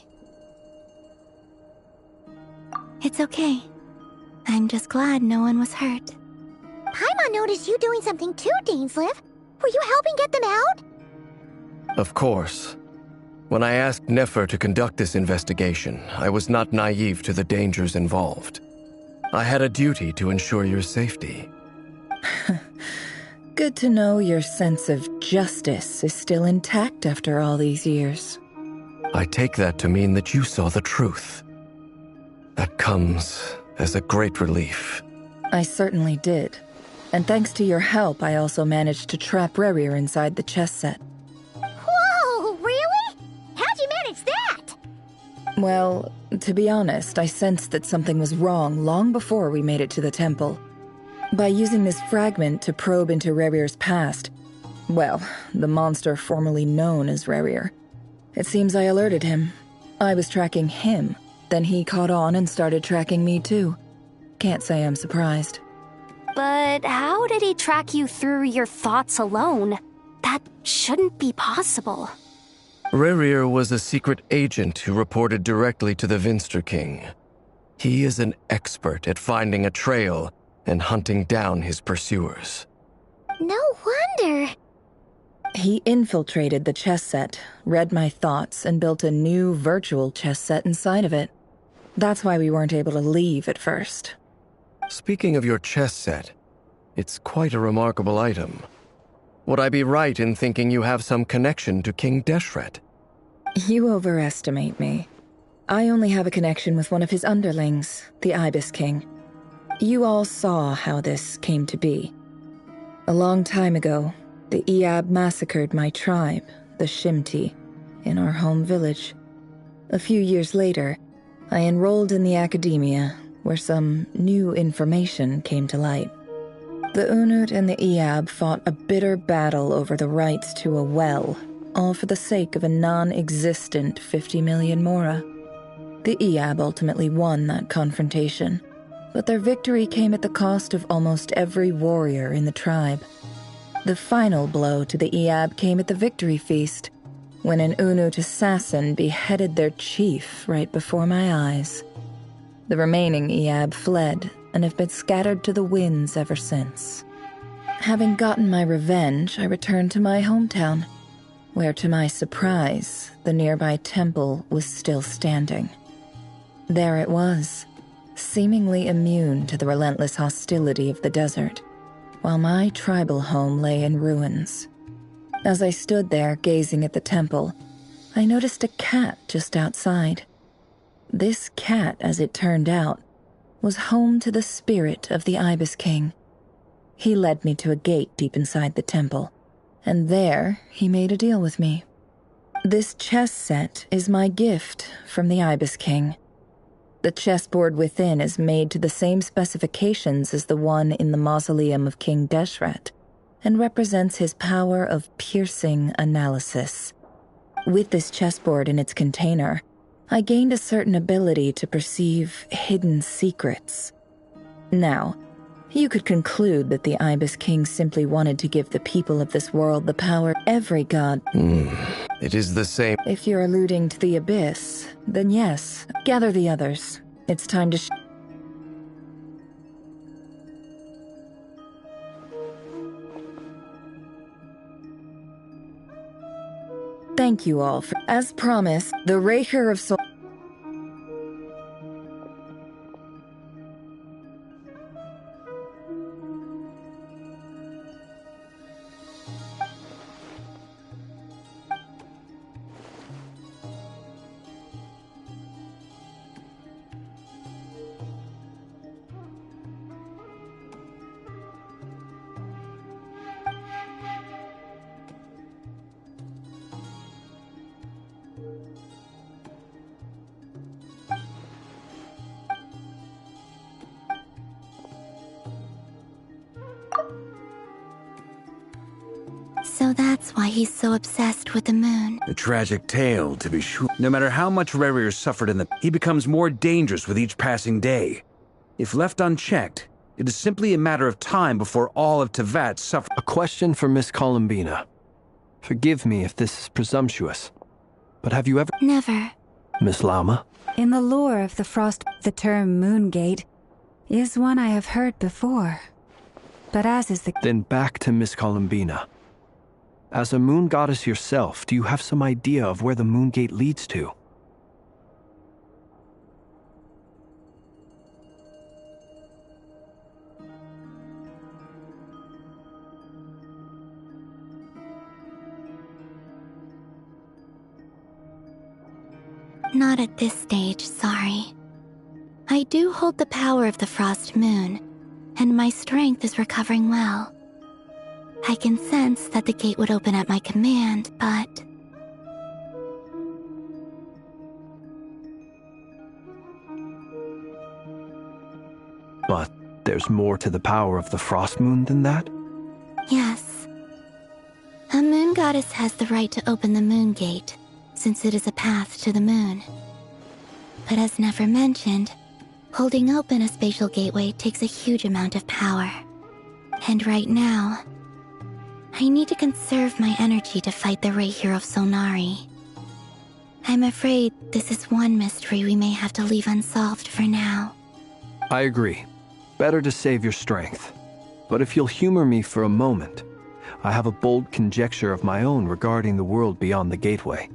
It's okay. I'm just glad no one was hurt. Paimon noticed you doing something too, Dainsleif. Were you helping get them out? Of course. When I asked Nefer to conduct this investigation, I was not naive to the dangers involved. I had a duty to ensure your safety. Good to know your sense of justice is still intact after all these years. I take that to mean that you saw the truth. That comes as a great relief. I certainly did. And thanks to your help, I also managed to trap Rerir inside the chess set. Whoa, really? How'd you manage that? Well, to be honest, I sensed that something was wrong long before we made it to the temple. By using this fragment to probe into Rerir's past, well, the monster formerly known as Rerir, it seems I alerted him. I was tracking him, then he caught on and started tracking me too. Can't say I'm surprised. But how did he track you through your thoughts alone? That shouldn't be possible. Rerir was a secret agent who reported directly to the Vinster King. He is an expert at finding a trail and hunting down his pursuers. No wonder. He infiltrated the chess set, read my thoughts, and built a new virtual chess set inside of it. That's why we weren't able to leave at first. Speaking of your chess set, it's quite a remarkable item. Would I be right in thinking you have some connection to King Deshret? You overestimate me. I only have a connection with one of his underlings, the Ibis King. You all saw how this came to be. A long time ago, the Iab massacred my tribe, the Shimti, in our home village. A few years later, I enrolled in the academia, where some new information came to light. The Unut and the Iab fought a bitter battle over the rights to a well, all for the sake of a non-existent 50 million Mora. The Iab ultimately won that confrontation, but their victory came at the cost of almost every warrior in the tribe. The final blow to the Iab came at the victory feast, when an Unut assassin beheaded their chief right before my eyes. The remaining Iab fled and have been scattered to the winds ever since. Having gotten my revenge, I returned to my hometown, where to my surprise, the nearby temple was still standing. There it was, seemingly immune to the relentless hostility of the desert, while my tribal home lay in ruins. As I stood there gazing at the temple, I noticed a cat just outside. This cat, as it turned out, was home to the spirit of the Ibis King. He led me to a gate deep inside the temple, and there he made a deal with me. This chess set is my gift from the Ibis King. The chessboard within is made to the same specifications as the one in the mausoleum of King Deshret, and represents his power of piercing analysis. With this chessboard in its container, I gained a certain ability to perceive hidden secrets. Now, you could conclude that the Ibis King simply wanted to give the people of this world the power every god. It is the same. If you're alluding to the Abyss, then yes, gather the others. It's time to Thank you all for, as promised, the Raker of Soul. So that's why he's so obsessed with the moon. A tragic tale, to be sure. No matter how much Rerir suffered he becomes more dangerous with each passing day. If left unchecked, it is simply a matter of time before all of Teyvat suffer. A question for Miss Columbina. Forgive me if this is presumptuous, but have you ever— Never. Miss Lauma? In the lore of the Frost, the term Moongate is one I have heard before. But as is the— Then back to Miss Columbina. As a moon goddess yourself, do you have some idea of where the Moongate leads to? Not at this stage, sorry. I do hold the power of the Frost Moon, and my strength is recovering well. I can sense that the gate would open at my command, but— But there's more to the power of the Frost Moon than that? Yes. A moon goddess has the right to open the moon gate, since it is a path to the moon. But as Nefer mentioned, holding open a spatial gateway takes a huge amount of power. And right now, I need to conserve my energy to fight the Raher of Solnari. I'm afraid this is one mystery we may have to leave unsolved for now. I agree. Better to save your strength. But if you'll humor me for a moment, I have a bold conjecture of my own regarding the world beyond the gateway.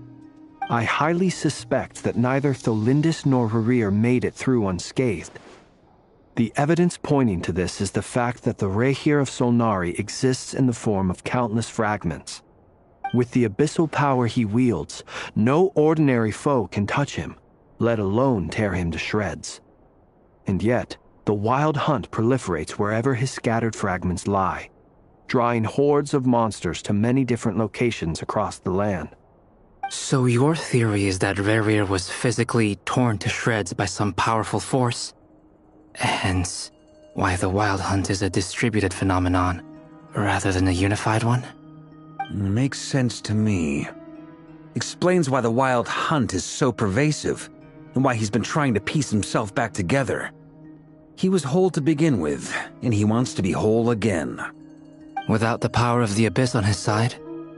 I highly suspect that neither Tholindis nor Rerir made it through unscathed. The evidence pointing to this is the fact that the Raher of Solnari exists in the form of countless fragments. With the abyssal power he wields, no ordinary foe can touch him, let alone tear him to shreds. And yet, the wild hunt proliferates wherever his scattered fragments lie, drawing hordes of monsters to many different locations across the land. So your theory is that Rerir was physically torn to shreds by some powerful force? Hence, why the Wild Hunt is a distributed phenomenon, rather than a unified one? Makes sense to me. Explains why the Wild Hunt is so pervasive, and why he's been trying to piece himself back together. He was whole to begin with, and he wants to be whole again. Without the power of the Abyss on his side,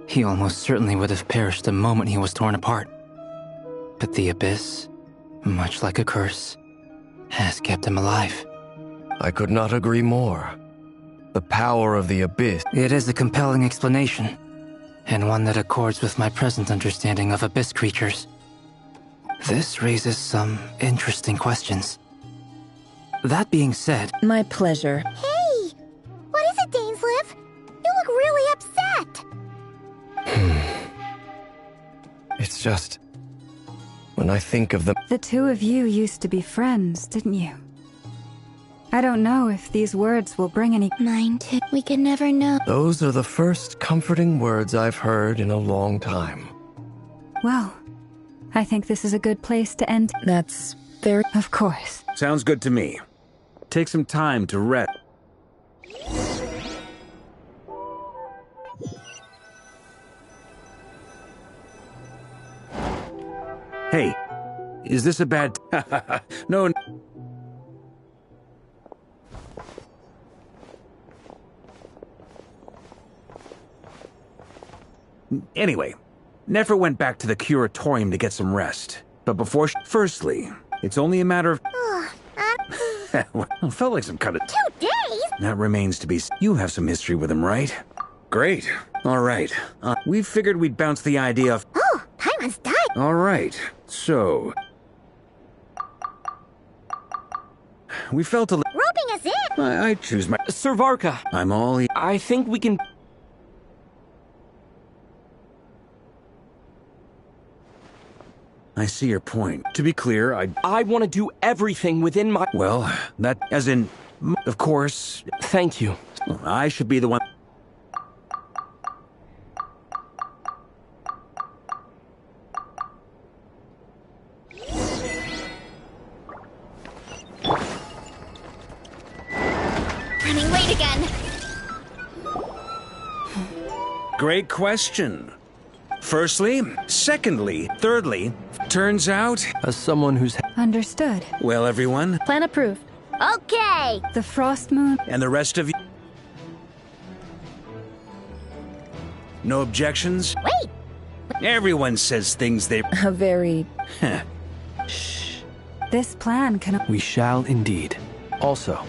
he almost certainly would have perished the moment he was torn apart. But the Abyss, much like a curse, has kept him alive. I could not agree more. The power of the Abyss. It is a compelling explanation, and one that accords with my present understanding of Abyss creatures. This raises some interesting questions. That being said— My pleasure. Hey! What is it, Dainsleif? You look really upset! It's just— when I think of the— The two of you used to be friends, didn't you? I don't know if these words will bring any— Mine too. We can never know. Those are the first comforting words I've heard in a long time. Well, I think this is a good place to end. That's very— Of course. Sounds good to me. Take some time to rest. Hey, is this a bad— No. Anyway, Nefer went back to the curatorium to get some rest. But before firstly, it's only a matter of— Well, felt like some kind of— 2 days? That remains to be— You have some history with him, right? Great. All right. We figured we'd bounce the idea of— Oh, Paimon's died. All right. So— We felt a— Roping us in. I choose my— Sir Varka. I'm all— I think we can— I see your point. To be clear, I want to do everything within my— Well, that as in— Of course— Thank you. I should be the one— Running late again. Great question. Firstly, secondly, thirdly, turns out— As someone who's— Understood. Well, everyone, Plan approved. Okay. The frost moon— and the rest of you— No objections? Wait. Everyone says things they— a very— This plan can— We shall indeed. Also,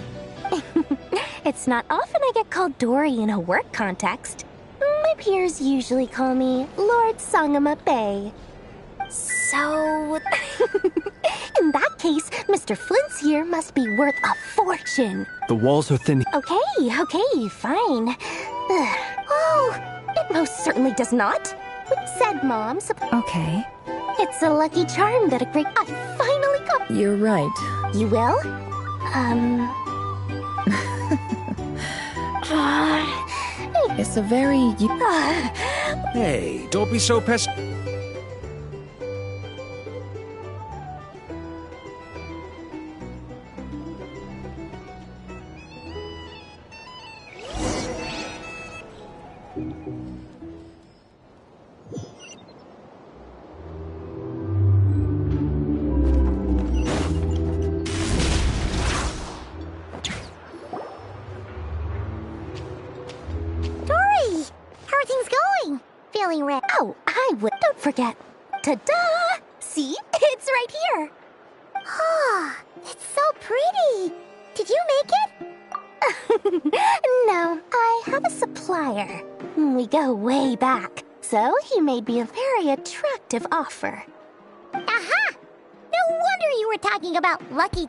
It's not often I get called Dory in a work context. My peers usually call me Lord Sangama Bay. So... in that case, Mr. Flint's here must be worth a fortune. the walls are thin. Okay, fine. Oh, it most certainly does not. Said Mom. Okay. It's a lucky charm that I finally got. You're right. You will? It's a very— Hey, don't be so Dory! How are things going? Feeling red. Oh, I would. Don't forget. Ta-da! See? It's right here. Ah, it's so pretty. Did you make it? No, I have a supplier. We go way back. So he made me a very attractive offer. Aha! No wonder you were talking about lucky...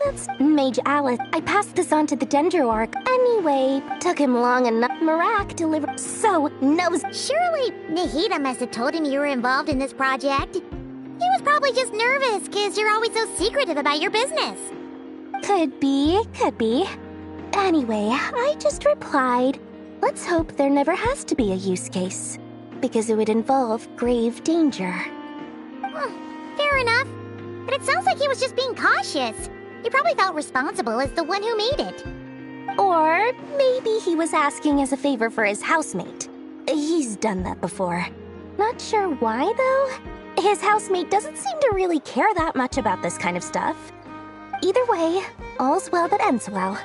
that's Mage Alice. I passed this on to the Dendroarch. Anyway, took him long enough. Marak delivered... So, knows... Surely Nahida must have told him you were involved in this project. He was probably just nervous, because you're always so secretive about your business. Could be. Anyway, I just replied, let's hope there never has to be a use case. Because it would involve grave danger. Fair enough. But it sounds like he was just being cautious. He probably felt responsible as the one who made it. Or maybe he was asking as a favor for his housemate. He's done that before. Not sure why, though. His housemate doesn't seem to really care that much about this kind of stuff. Either way, all's well that ends well.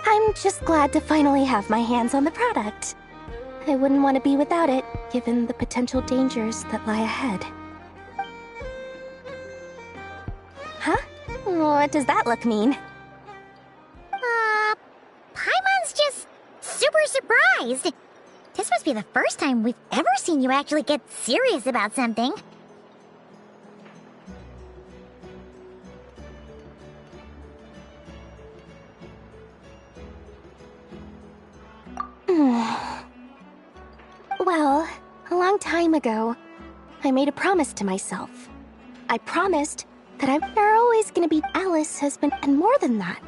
I'm just glad to finally have my hands on the product. I wouldn't want to be without it, given the potential dangers that lie ahead. Huh? What does that look mean? Paimon's just super surprised. This must be the first time we've ever seen you actually get serious about something. Well, a long time ago, I made a promise to myself. I promised that I'm always gonna be Alice's husband, and more than that,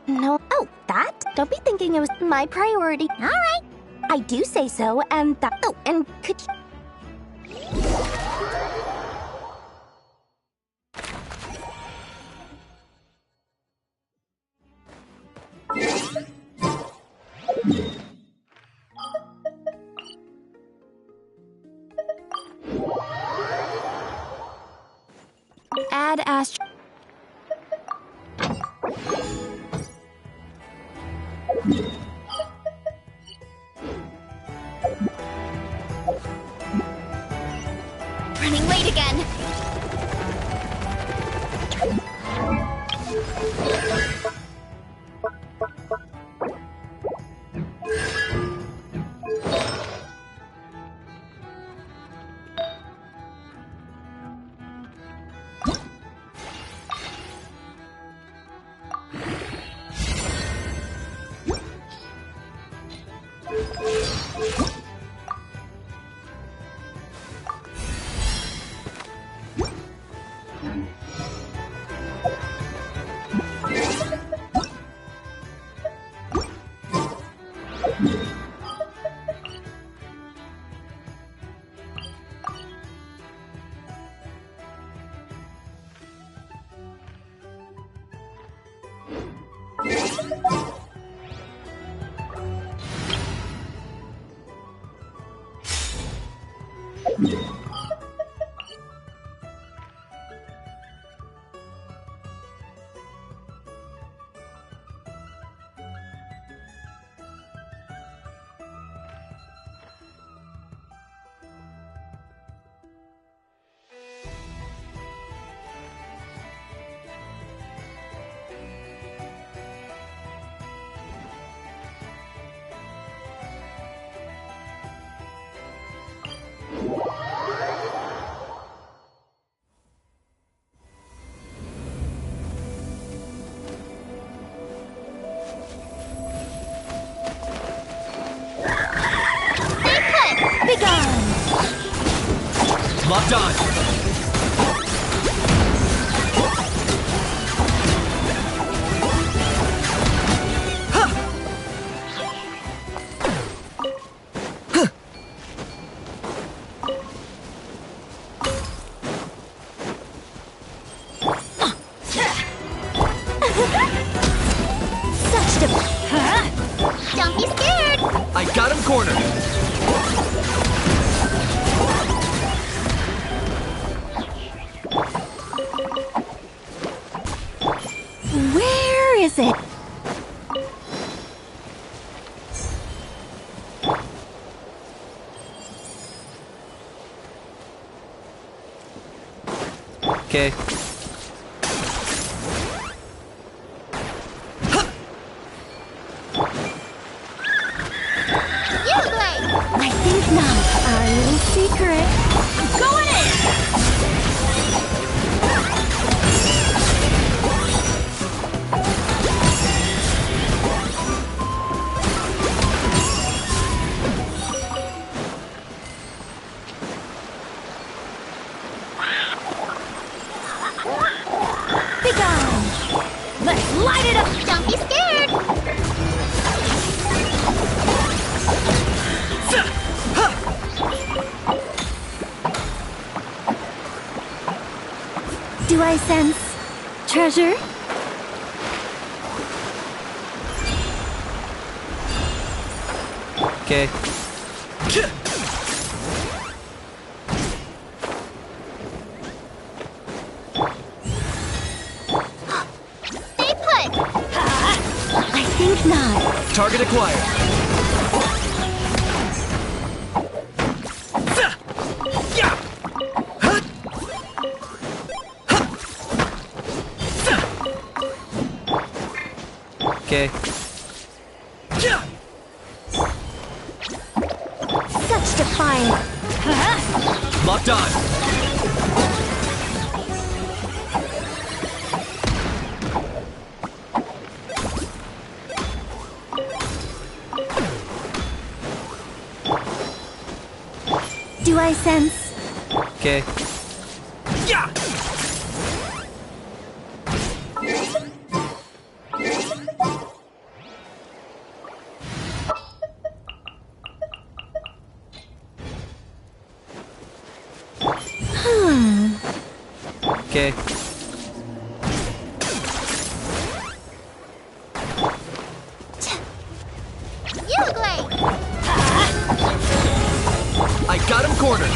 No. Oh, that? Don't be thinking it was my priority. All right. I do say so, and that. Oh, and could you... Add Astro. Running late again. Locked on. Don't be scared! I got him cornered. Where is it? Okay. You play! I think not. Our little secret. I'm going in! Be gone! Let's light it up! Don't be scared! Do I sense treasure? Okay. Stay put! I think not. Target acquired. Okay. Such defiance. Locked on. Do I sense? Okay. Okay. You look late. I got him cornered.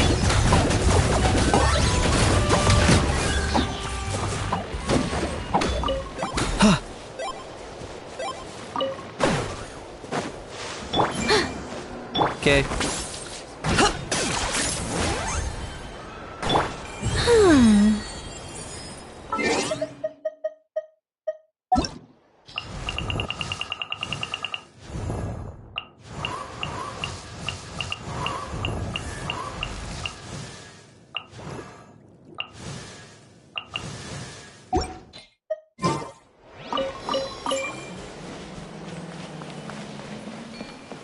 Okay.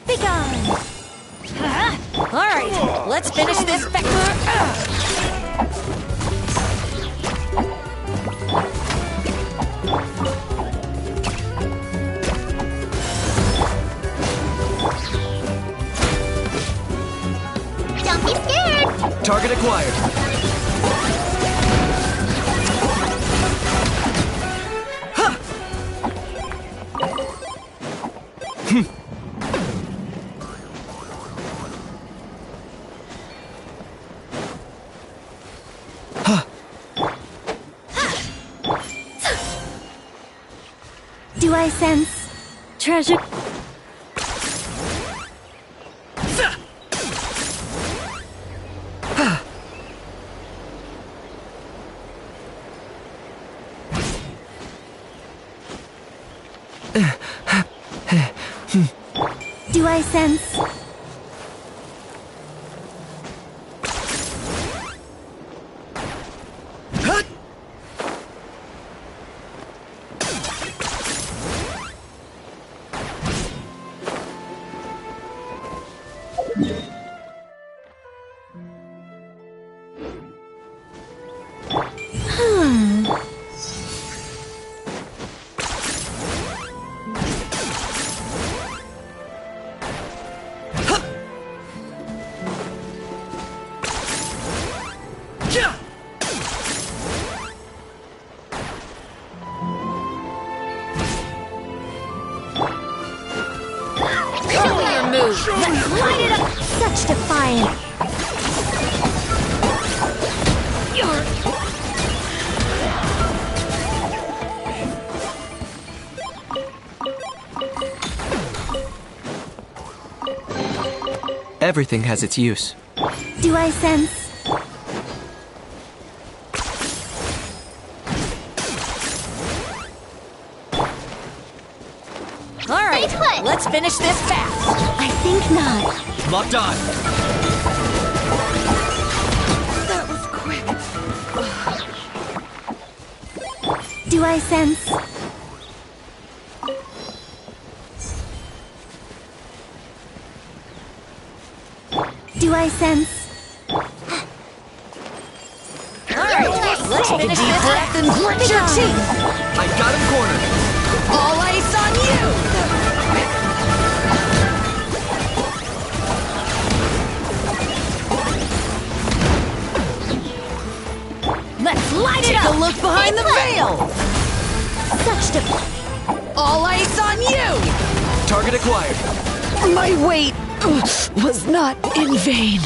Be gone! Alright, let's finish this Don't be scared. Target acquired. Do I sense treasure? Do I sense? Light it up! Such defiance! Everything has its use. Do I sense? Alright, let's finish this fast! I think not. Locked on. That was quick. Do I sense? Do I sense? Alright, let's take a deep breath and clench your teeth! I got him cornered. All ice on you! Let's light it up! Take a look behind the veil! Such all ice on you! Target acquired. My wait was not in vain.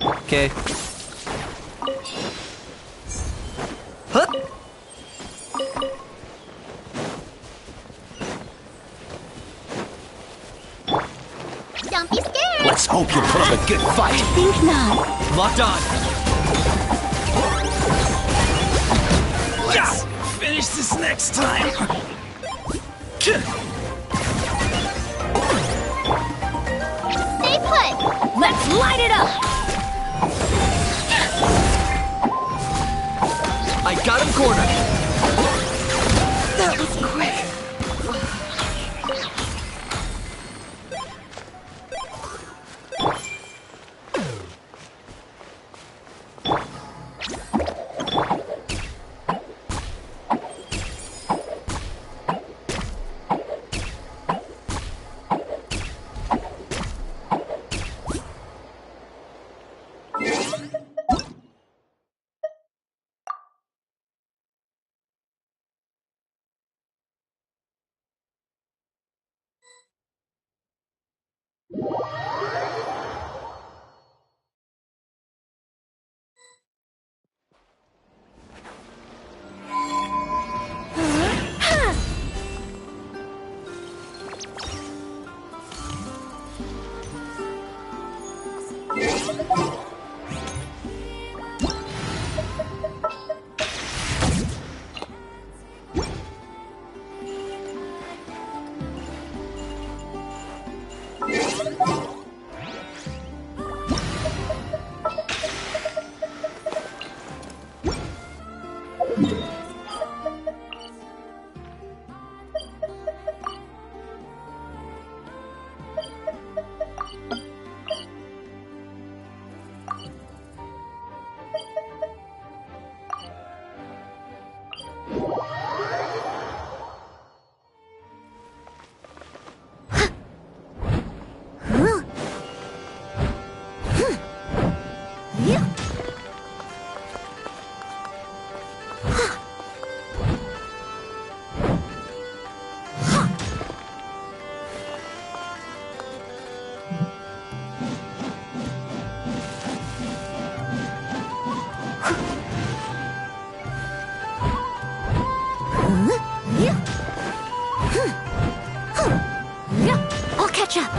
Okay. Don't be scared. Let's hope you'll put up a good fight. I think not. Locked on. Let's finish this next time. Stay put. Let's light it up! I got him cornered. That was quick. I'll catch up.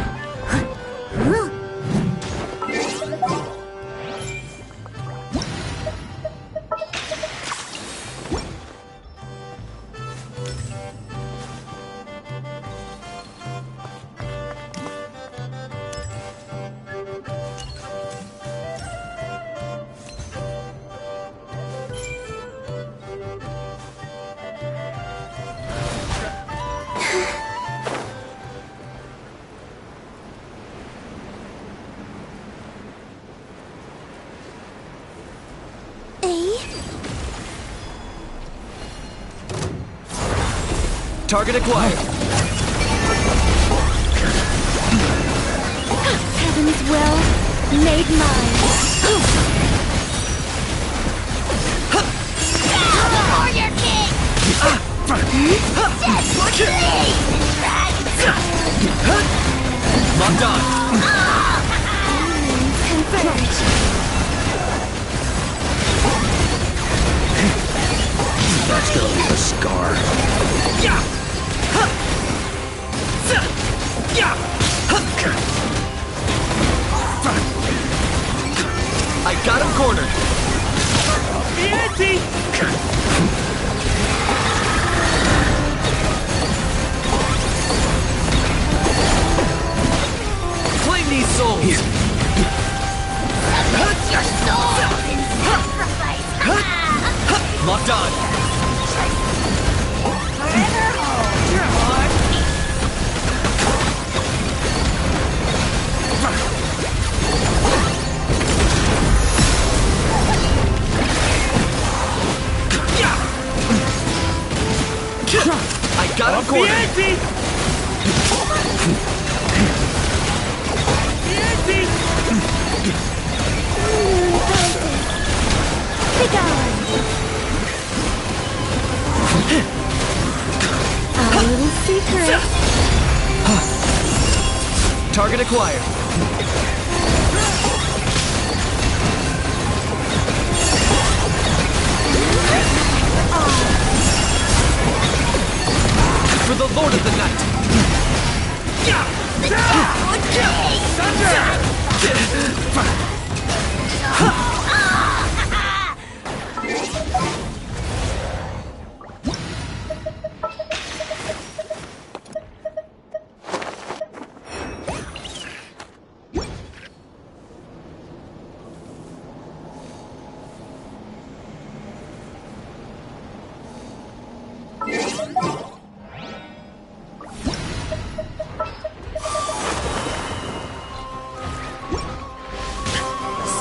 Target acquired. Heaven's will made mine. Before your king! Death for me! Locked on. Converge. That's gonna leave a scar. I got him cornered. Easy! Claim these souls. Put your soul in sacrifice. Locked on. Forever hold your heart. I got him cornered. Be gone. A little secret. Target acquired. For the Lord of the Night.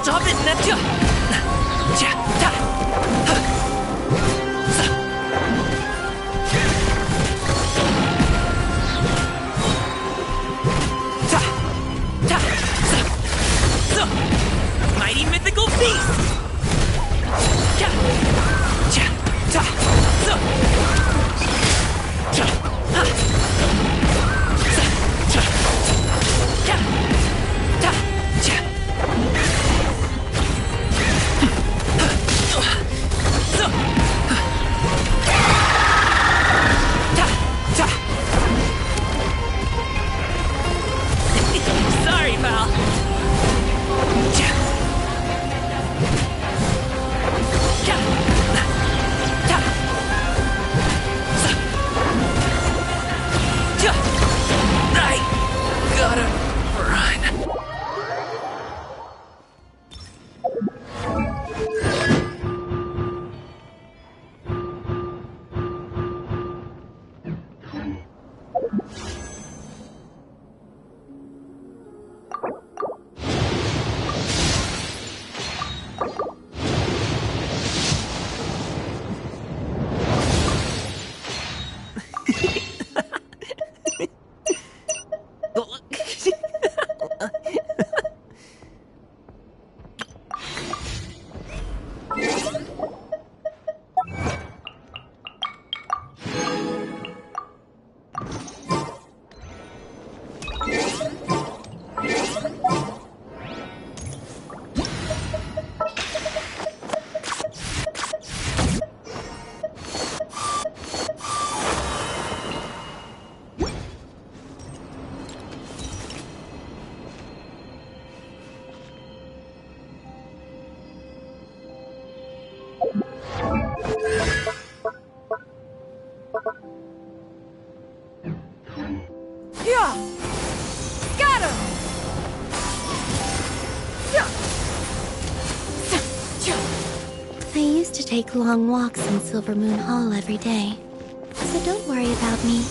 Stop it, Neptune! Mighty mythical beast! Yeah! Scatter! I used to take long walks in Silver Moon Hall every day, so don't worry about me.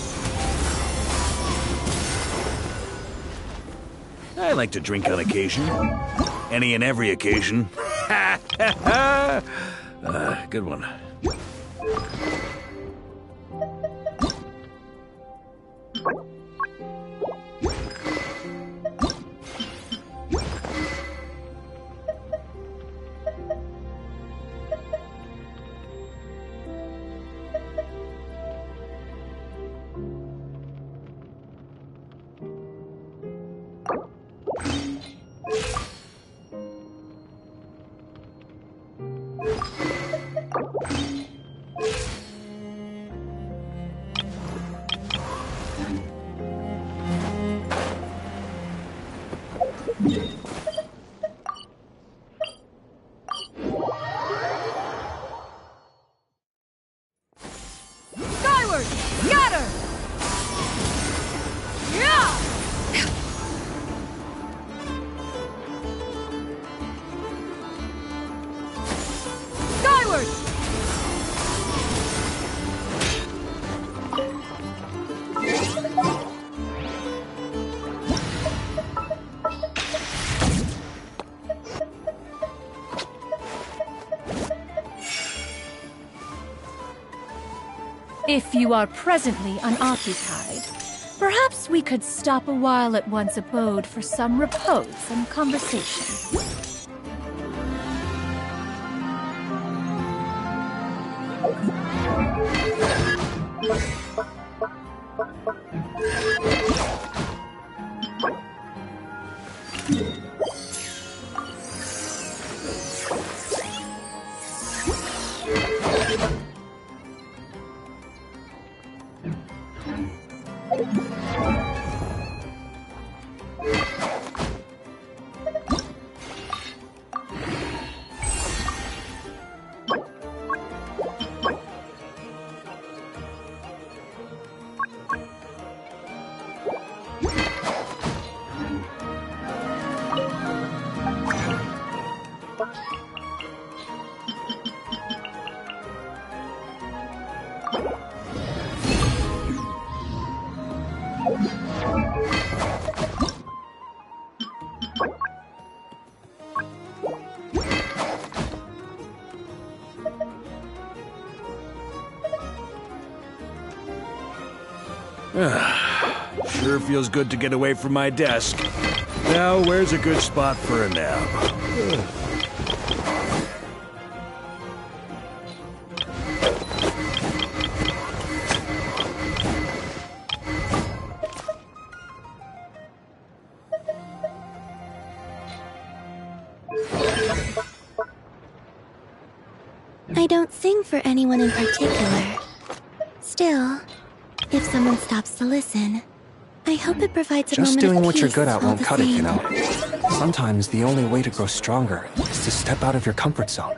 I like to drink on occasion. Any and every occasion. Good one. Skyward! Scatter! Yeah! Skyward! If you are presently unoccupied, perhaps we could stop a while at one's abode for some repose and conversation. Sure feels good to get away from my desk. Now, where's a good spot for a nap? I don't sing for anyone in particular. Still, if someone stops to listen, I hope it provides a Just moment doing of what you're peace good at all won't the cut it, you same. know. Sometimes the only way to grow stronger is to step out of your comfort zone.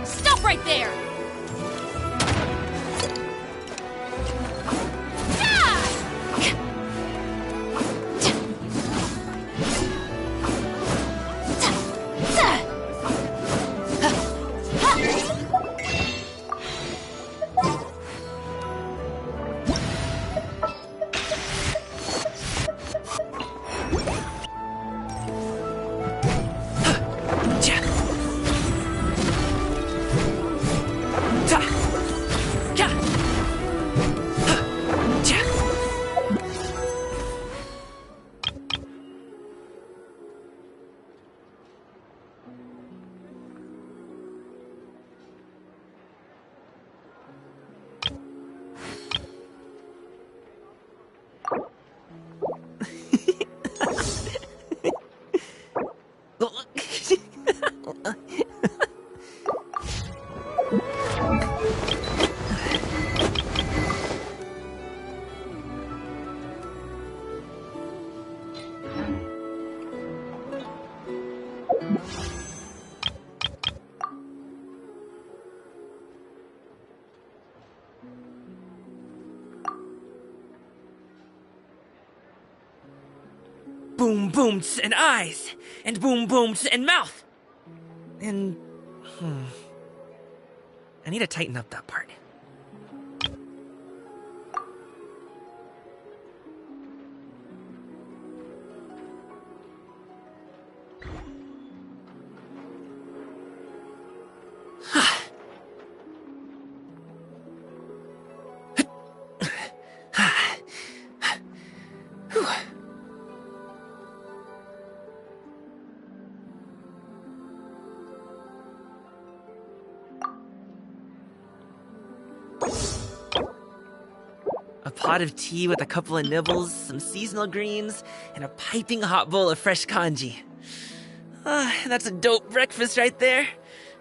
Stop right there! boom booms and eyes, and boom booms and mouth. And I need to tighten up that part. A pot of tea with a couple of nibbles, some seasonal greens, and a piping hot bowl of fresh kanji. That's a dope breakfast right there.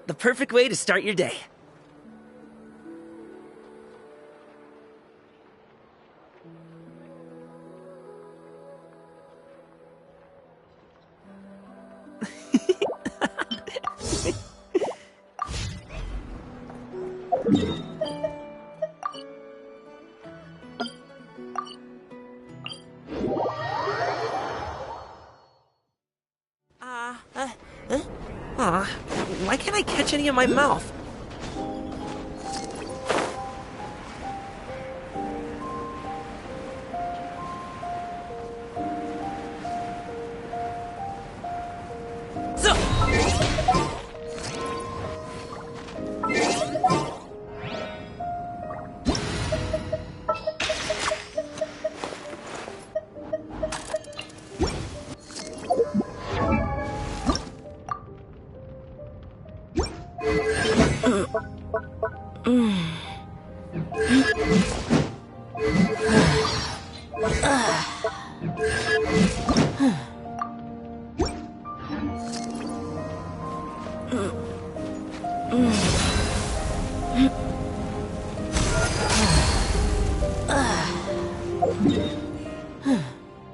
The perfect way to start your day. Why can't I catch any in my mouth?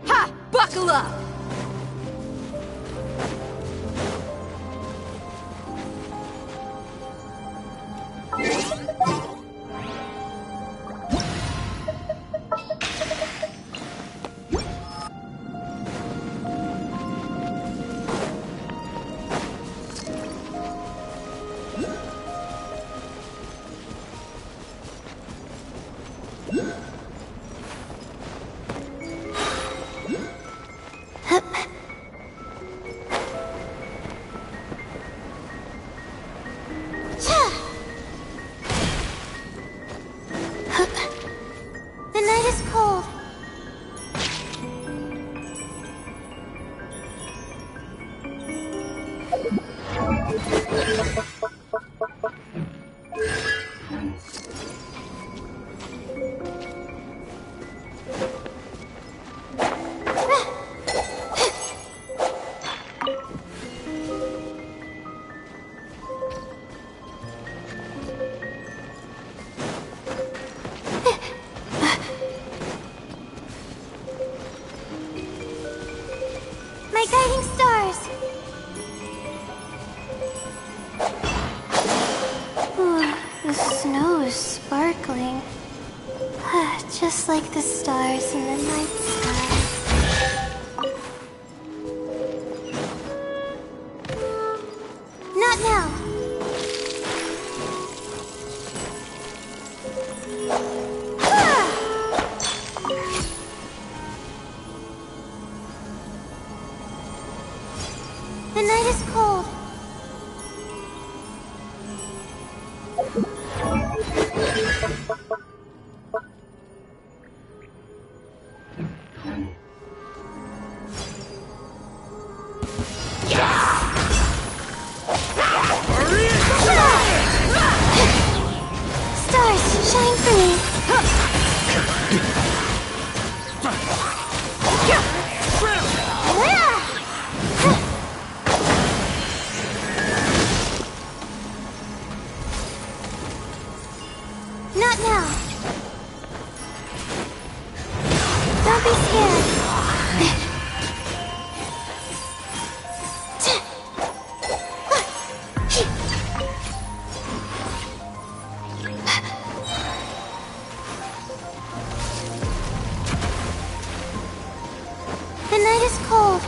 Ha! Buckle up! The night is cold. My guiding stars! Ooh, the snow is sparkling. Just like the stars in the night sky. Not now! The night is cold. Stars, shine for me. Not now. Don't be scared. The night is cold.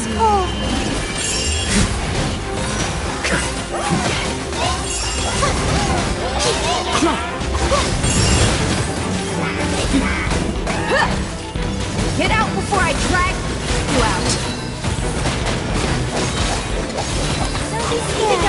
Ice pole! Get out before I drag you out! Don't be scared.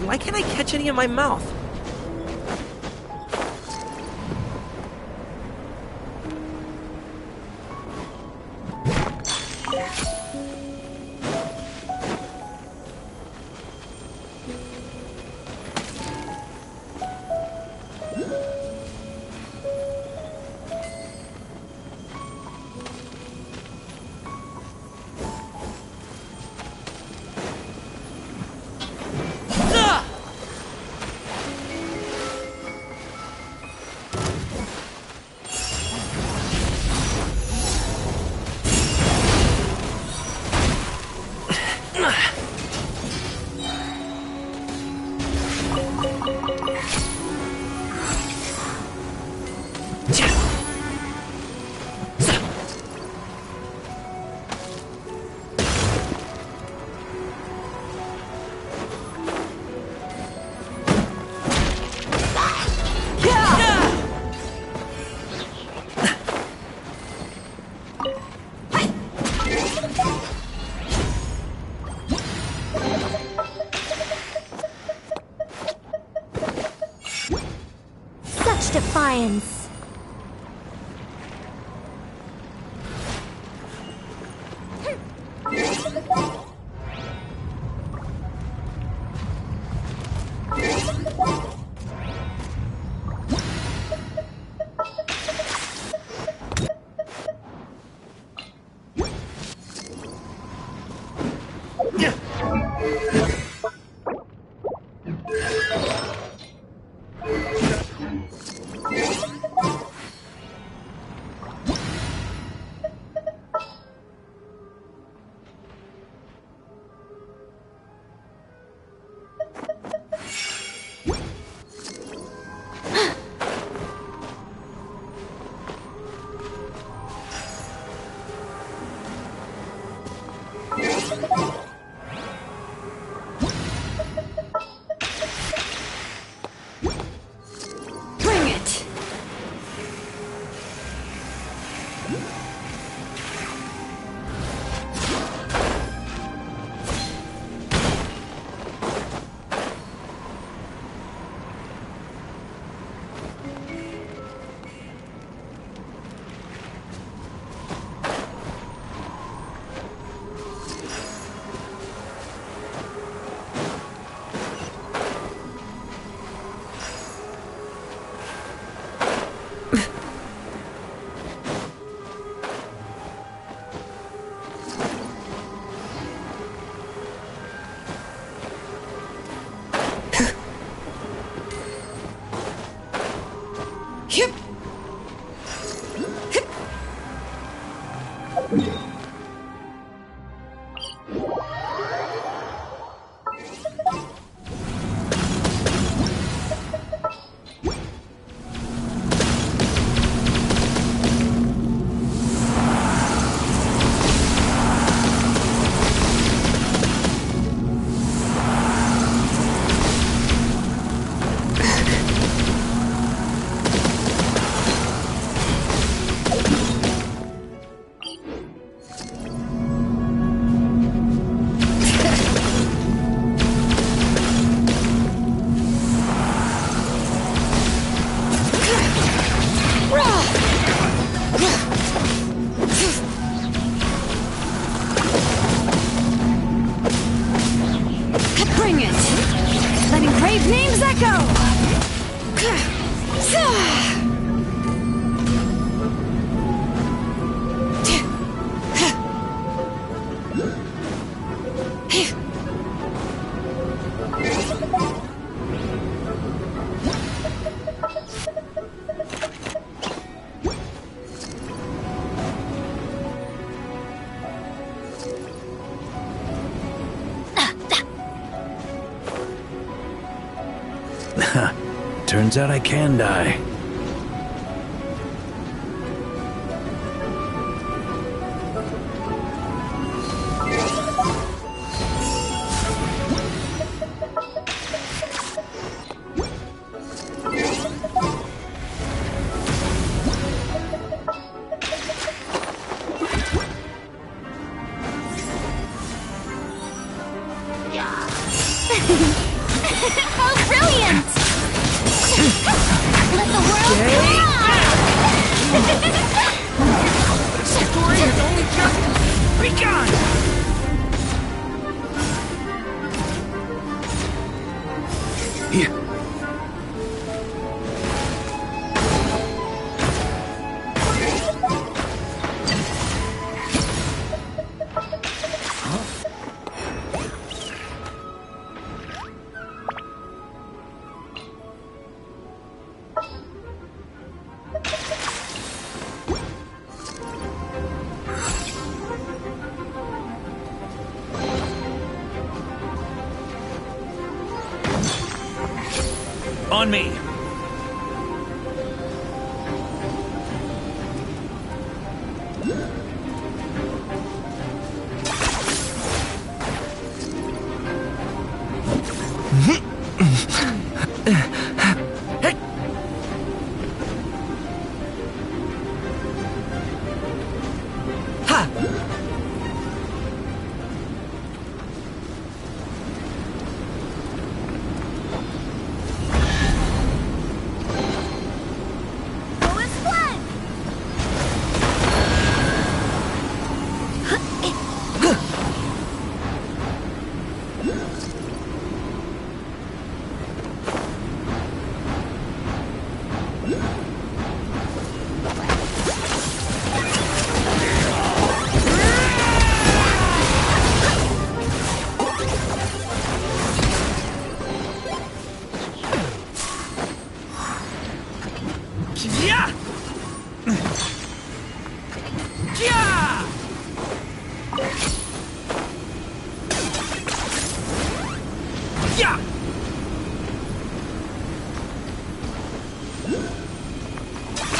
Why can't I catch any in my mouth? Defiance. Bring it! Letting brave names echo! Turns out I can die. How brilliant! Let the world This story is only just begun! Here. On me.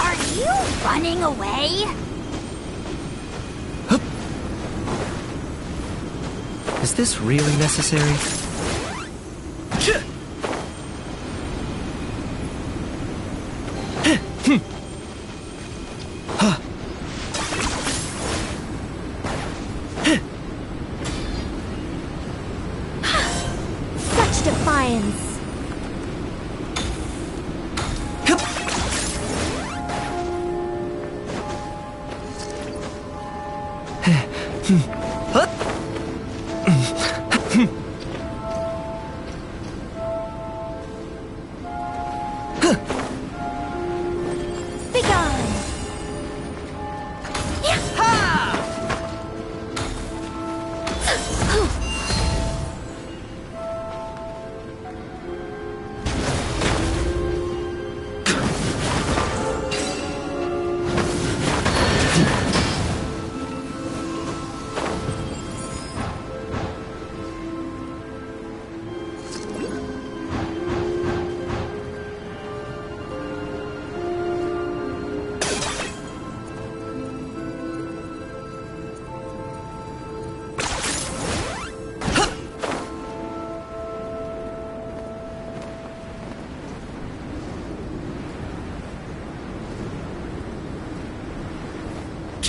Are you running away? Is this really necessary? Such defiance.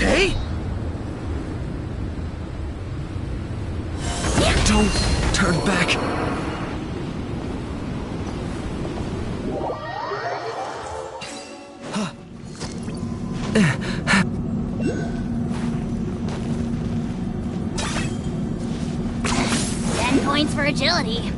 okay? Don't turn back. Points for agility.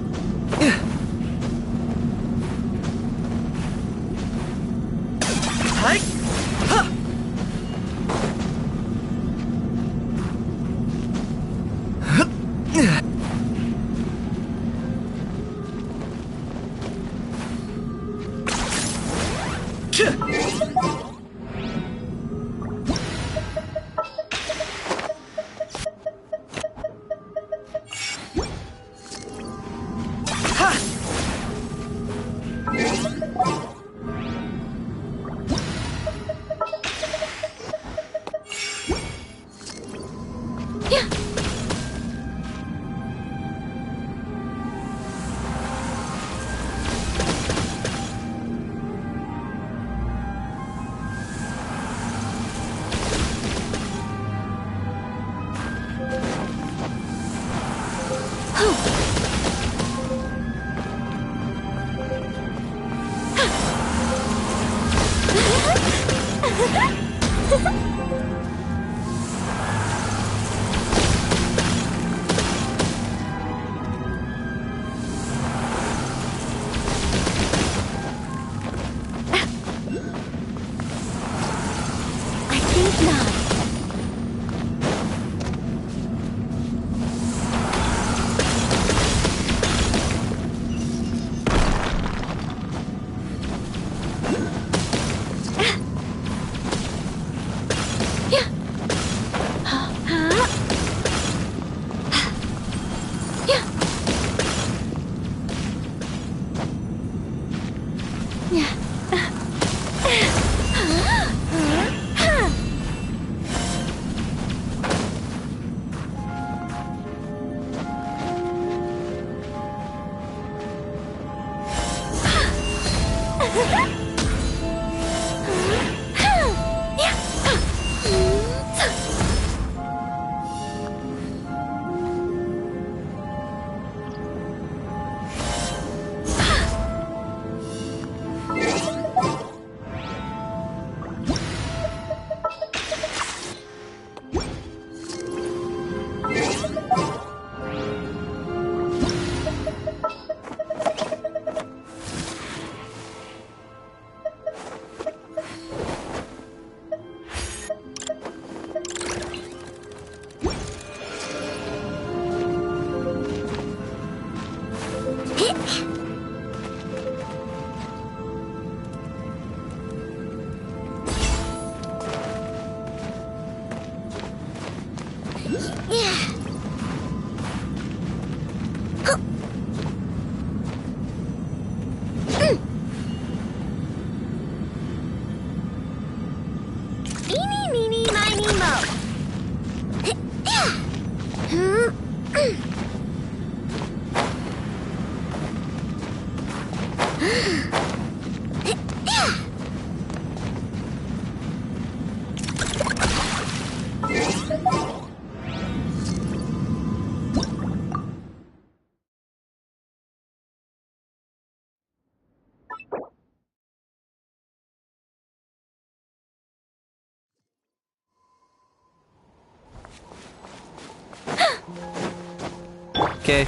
Okay. Okay.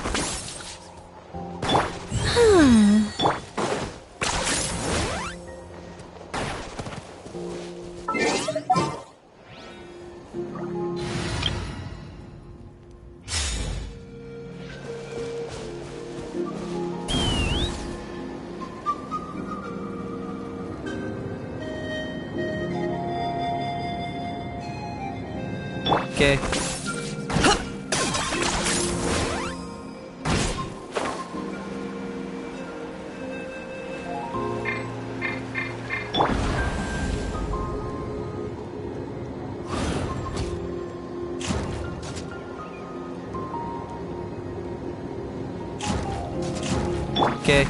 Okay.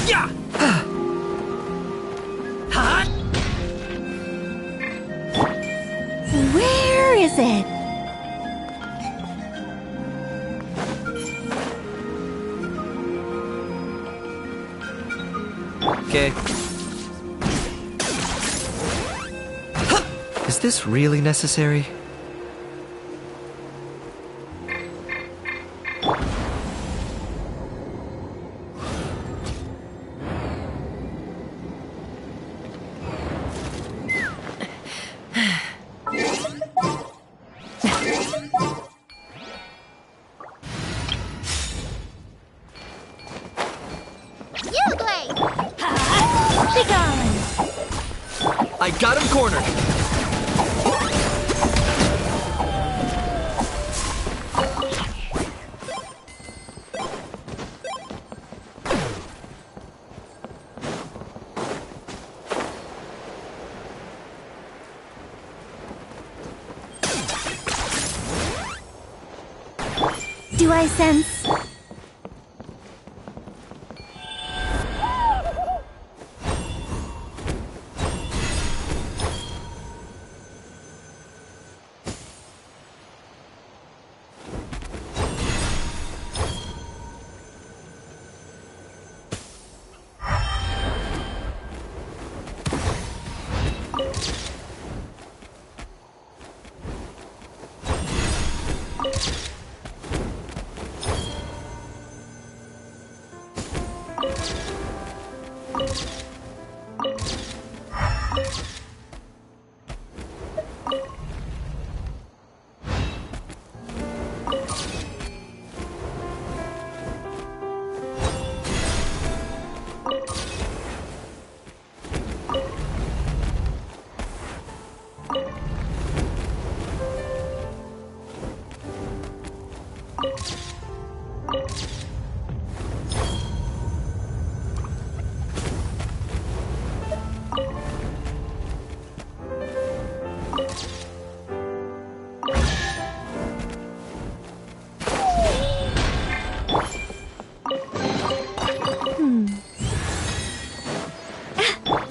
Yeah. is it? Okay. Is this really necessary? I got him cornered! Do I sense...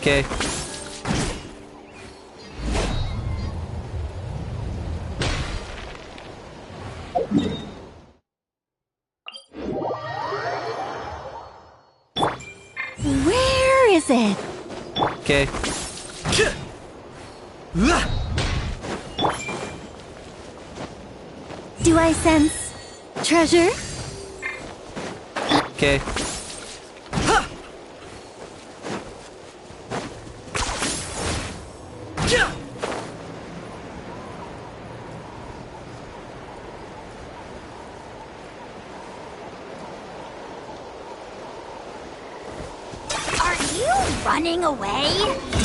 Okay. Where is it? Okay. Do I sense... treasure? Okay. Are you running away?